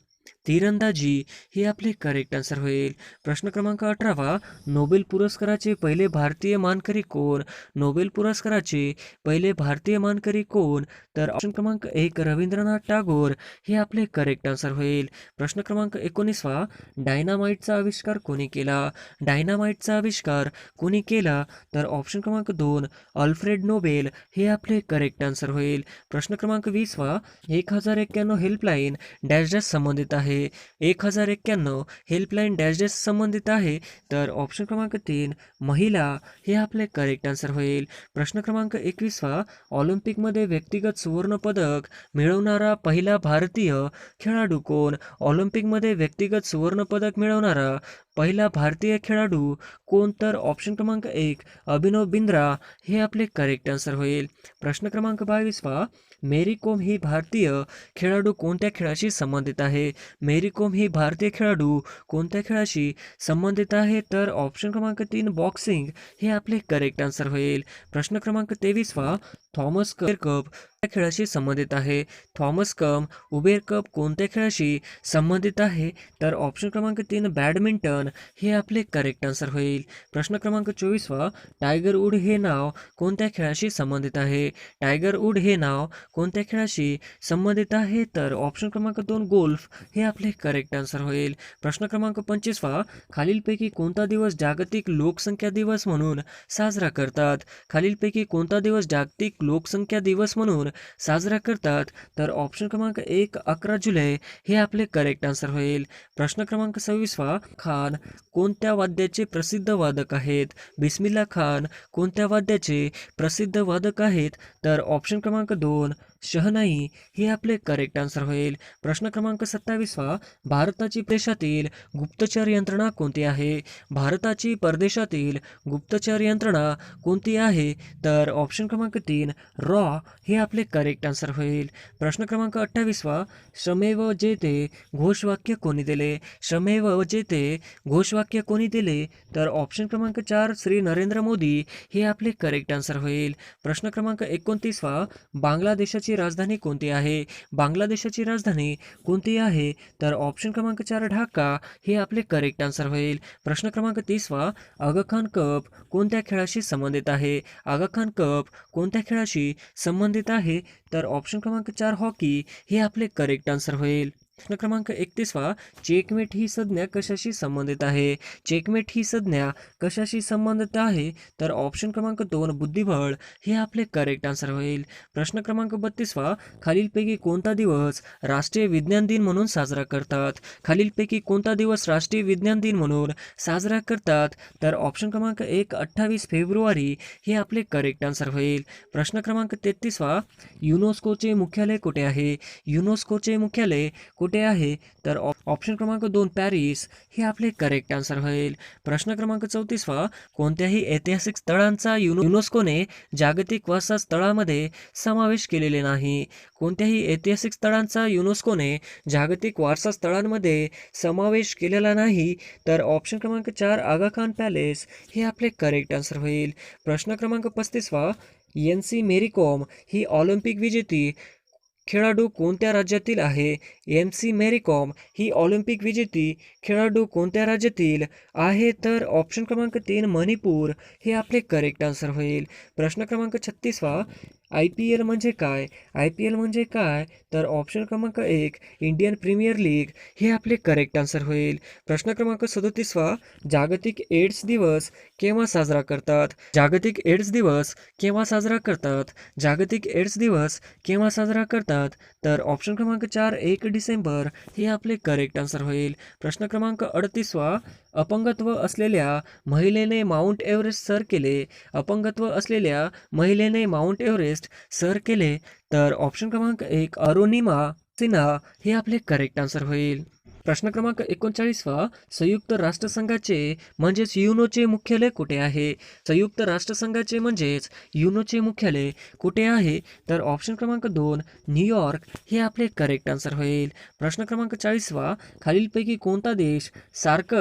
तीरंदाजी हे आपले करेक्ट आन्सर होईल. प्रश्न क्रमांक 18 नोबेल पुरस्काराचे पहिले भारतीय मानकरी कोण? नोबेल पुरस्काराचे पहिले भारतीय मानकरी कोण? तर ऑप्शन क्रमांक 1 रवींद्रनाथ टागोर हे आपले करेक्ट आन्सर होईल. प्रश्न क्रमांक 19 डायनामाइटचा आविष्कार कोणी केला? डायनामाइटचा आविष्कार कोणी केला? तर ऑप्शन क्रमांक 2 अल्फ्रेड नोबेल हे आपले करेक्ट आन्सर होईल. प्रश्न क्रमांक 20 1091 हेल्पलाईन डॅश डॅश संबंधित आहे. 1091 हेल्पलाईन डॅश डॅश संबंधित आहे. तर ऑप्शन क्रमांक 3 महिला हे आपले करेक्ट आन्सर होईल. प्रश्न क्रमांक 21 ऑलिम्पिकमध्ये व्यक्तिगत सुवर्ण पदक मिळवणारा पहिला भारतीय खेळाडू कोण? ऑलिम्पिकमध्ये व्यक्तिगत सुवर्ण पदक मिळवणारा पहिला भारतीय खेळाडू कोण? तर ऑप्शन क्रमांक 1 अभिनव बिंद्रा हे आपले करेक्ट आन्सर होईल. प्रश्न क्रमांक 22 मेरी कोम ही भारतीय खेळाडू कोणत्या खेळाशी संबंधित आहे? मेरी कोम ही भारतीय खेळाडू कोणत्या खेळाशी संबंधित आहे? तर ऑप्शन क्रमांक 3 बॉक्सिंग हे आपले करेक्ट आन्सर होईल. प्रश्न क्रमांक 23 थॉमस कप कोणत्या खेळाशी संबंधित आहे? थॉमस उबेर कप कोणत्या खेळाशी संबंधित आहे? तर ऑप्शन क्रमांक 3 बॅडमिंटन हे आपले करेक्ट आन्सर होईल. प्रश्न क्रमांक 24 टायगर वूड हे नाव कोणत्या खेळाशी संबंधित आहे? टायगर वूड हे नाव कोणत्या खेळाशी संबंधित आहे? तर ऑप्शन क्रमांक 2 गोल्फ हे आपले करेक्ट आन्सर होईल. प्रश्न क्रमांक 25 खालीलपैकी कोणता दिवस जागतिक लोकसंख्या दिवस म्हणून साजरा करतात? खालीलपैकी कोणता दिवस जागतिक लोकसंख्या दिवस म्हणून साजरा करतात? तर ऑप्शन क्रमांक 1 11 जुलै हे आपले करेक्ट आन्सर होईल. प्रश्न क्रमांक 26 खान कोणत्या वाद्याचे प्रसिद्ध वादक आहेत? बिस्मिल्ला खान कोणत्या वाद्याचे प्रसिद्ध वादक आहेत? तर ऑप्शन क्रमांक 2 शहनाई हे आपले करेक्ट आन्सर होईल. प्रश्न क्रमांक 27 भारताची परदेशातील गुप्तचर यंत्रणा कोणती आहे? भारताची परदेशातील गुप्तचर यंत्रणा कोणती आहे? तर ऑप्शन क्रमांक 3 रॉ हे आपले करेक्ट आन्सर होईल. प्रश्न क्रमांक 28 श्रमेव जेते घोषवाक्य कोणी दिले? श्रमेव जेते घोषवाक्य कोणी दिले? तर ऑप्शन क्रमांक 4 श्री नरेंद्र मोदी हे आपले करेक्ट आन्सर होईल. प्रश्न क्रमांक 29 बांगलादेशाची राजधानी कोणती आहे? बांगलादेशाची राजधानी कोणती आहे? तर ऑप्शन क्रमांक 4 ढाका हे आपले करेक्ट आन्सर होईल. प्रश्न क्रमांक 30 आगा खान कप कोणत्या खेळाशी संबंधित आहे? आगा खान कप कोणत्या खेळाशी संबंधित आहे? तर ऑप्शन क्रमांक 4 हॉकी हे आपले करेक्ट आन्सर होईल. प्रश्न क्रमांक 31 चेकमेट ही संज्ञा कशाशी संबंधित आहे? चेकमेट ही संज्ञा कशाशी संबंधित आहे? तर ऑप्शन क्रमांक 2 बुद्धिबळ हे आपले करेक्ट आन्सर होईल. प्रश्न क्रमांक 32 खालीलपैकी कोणता दिवस राष्ट्रीय विज्ञान दिन म्हणून साजरा करतात? खालीलपैकी कोणता दिवस राष्ट्रीय विज्ञान दिन म्हणून साजरा करतात? तर ऑप्शन क्रमांक 1 28 फेब्रुवारी हे आपले करेक्ट आन्सर होईल. प्रश्न क्रमांक 33 युनेस्कोचे मुख्यालय कुठे आहे? युनेस्कोचे मुख्यालय कुठे आहे? तर ऑप्शन क्रमांक 2 पॅरिस हे आपले करेक्ट आन्सर होईल. प्रश्न क्रमांक 34 कोणत्याही ऐतिहासिक स्थळांचा युनेस्कोने जागतिक वारसा स्थळामध्ये समावेश केलेले नाही? कोणत्याही ऐतिहासिक स्थळांचा युनेस्कोने जागतिक वारसा स्थळांमध्ये समावेश केलेला नाही? तर ऑप्शन क्रमांक 4 आगा खान पॅलेस हे आपले करेक्ट आन्सर होईल. प्रश्न क्रमांक 35 एन.सी. मेरी कॉम ही ऑलिम्पिक विजेती खेळाडू कोणत्या राज्यातील आहे? एम.सी. मेरी कॉम ही ऑलिम्पिक विजेती खेळाडू कोणत्या राज्यातील आहे? तर ऑप्शन क्रमांक 3 मणिपूर हे आपले करेक्ट आन्सर होईल. प्रश्न क्रमांक 36 IPL म्हणजे काय? IPL म्हणजे काय? तर ऑप्शन क्रमांक 1 इंडियन प्रीमियर लीग हे आपले करेक्ट आन्सर होईल. प्रश्न क्रमांक 37 जागतिक एड्स दिवस केव्हा साजरा करतात? जागतिक एड्स दिवस केव्हा साजरा करतात? जागतिक एड्स दिवस केव्हा साजरा करतात? तर ऑप्शन क्रमांक 4 1 डिसेंबर हे आपले करेक्ट आन्सर होईल. प्रश्न क्रमांक 38 अपंगत्व असलेल्या महिलेने माउंट एव्हरेस्ट सर केले. अपंगत्व असलेल्या महिलेने माउंट एव्हरेस्ट सर केले. तर ऑप्शन क्रमांक 1 अरुणिमा सिन्हा हे आपले करेक्ट आन्सर होईल. प्रश्न क्रमांक 39 संयुक्त राष्ट्रसंघाचे म्हणजेच युनोचे मुख्यालय कुठे आहे? संयुक्त राष्ट्रसंघाचे म्हणजेच युनोचे मुख्यालय कुठे आहे? तर ऑप्शन क्रमांक 2 न्यूयॉर्क हे आपले करेक्ट आन्सर होईल. प्रश्न क्रमांक 40 खालीलपैकी कोणता देश सार्क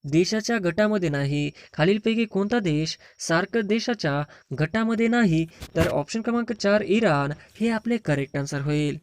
देशाच्या गटामध्ये नाही? खालीलपैकी कोणता देश सार्क देशाच्या गटामध्ये नाही? तर ऑप्शन क्रमांक 4 इराण हे आपले करेक्ट आन्सर होईल.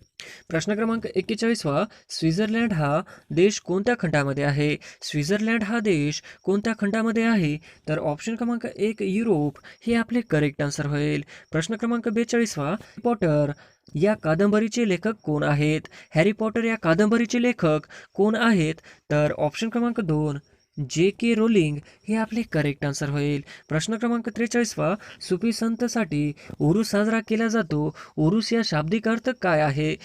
प्रश्न क्रमांक 41 स्वित्झर्लंड हा देश कोणत्या खंडामध्ये आहे? स्वित्झर्लंड हा देश कोणत्या खंडामध्ये आहे? तर ऑप्शन क्रमांक 1 युरोप हे आपले करेक्ट आन्सर होईल. प्रश्न क्रमांक 42 हॅरी पॉटर या कादंबरीचे लेखक कोण आहेत? हॅरी पॉटर या कादंबरीचे लेखक कोण आहेत? तर ऑप्शन क्रमांक 2 J.K. रोलिंग हे आपले करेक्ट आन्सर होईल. प्रश्न क्रमांक 43 सुफी संतसाठी उरूस साजरा केला जातो. उरूस या शाब्दिक अर्थ काय आहे?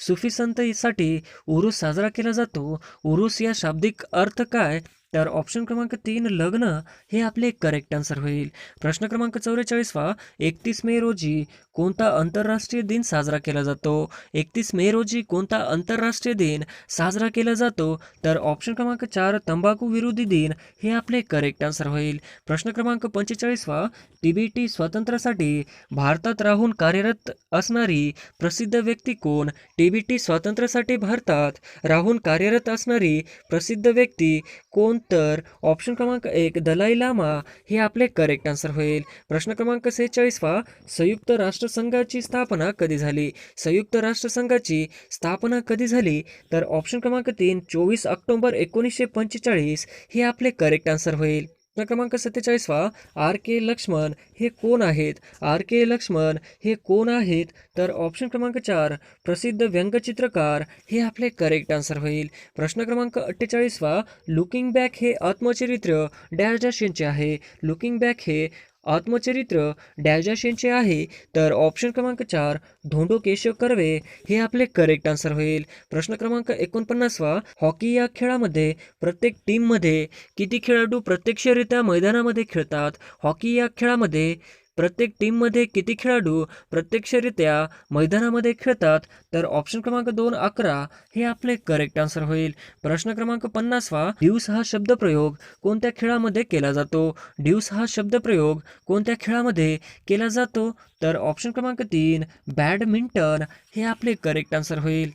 सुफी संतसाठी उरूस साजरा केला जातो. उरूस या शाब्दिक अर्थ काय? तर ऑप्शन क्रमांक 3 लग्न हे आपले करेक्ट आन्सर होईल. प्रश्न क्रमांक 44 31 मे रोजी कोणता आंतरराष्ट्रीय दिन साजरा केला जातो? 31 मे रोजी कोणता आंतरराष्ट्रीय दिन साजरा केला जातो? तर ऑप्शन क्रमांक 4 तंबाखू विरोधी दिन हे आपले करेक्ट आन्सर होईल. प्रश्न क्रमांक 45 तिबेटी स्वातंत्र्यासाठी भारतात राहून कार्यरत असणारी प्रसिद्ध व्यक्ती कोण? तिबेटी स्वातंत्र्यासाठी भारतात राहून कार्यरत असणारी प्रसिद्ध व्यक्ती कोण? तर ऑप्शन क्रमांक 1 दलाई लामा हे आपले करेक्ट आन्सर होईल. प्रश्न क्रमांक 46 संयुक्त राष्ट्रसंघाची स्थापना कधी झाली? संयुक्त राष्ट्रसंघाची स्थापना कधी झाली? तर ऑप्शन क्रमांक 3 24 ऑक्टोबर 1945 हे आपले करेक्ट आन्सर होईल. प्रश्न क्रमांक 47वा, आर के लक्ष्मण हे कोण आहेत? आर के लक्ष्मण हे कोण आहेत? तर ऑप्शन क्रमांक 4, प्रसिद्ध व्यंगचित्रकार हे आपले करेक्ट आन्सर होईल. प्रश्न क्रमांक 48वा, लुकिंग बॅक हे आत्मचरित्र डॅश डॅश यांचे आहे. लुकिंग बॅक हे आत्मचरित्र डॅश डॅश यांचे आहे. तर ऑप्शन क्रमांक 4, धोंडो केशव कर्वे हे आपले करेक्ट आन्सर होईल. प्रश्न क्रमांक 49वा, हॉकी या खेळामध्ये प्रत्येक टीममध्ये किती खेळाडू प्रत्यक्षरित्या मैदानामध्ये खेळतात? हॉकी या खेळामध्ये प्रत्येक टीममध्ये किती खेळाडू प्रत्यक्षरित्या मैदानामध्ये खेळतात? तर ऑप्शन क्रमांक 2, 11 हे आपले करेक्ट आन्सर होईल. प्रश्न क्रमांक 50वा, ड्यूस हा शब्दप्रयोग कोणत्या खेळामध्ये केला जातो? ड्यूस हा शब्दप्रयोग कोणत्या खेळामध्ये केला जातो? तर ऑप्शन क्रमांक 3, बॅडमिंटन हे आपले करेक्ट आन्सर होईल.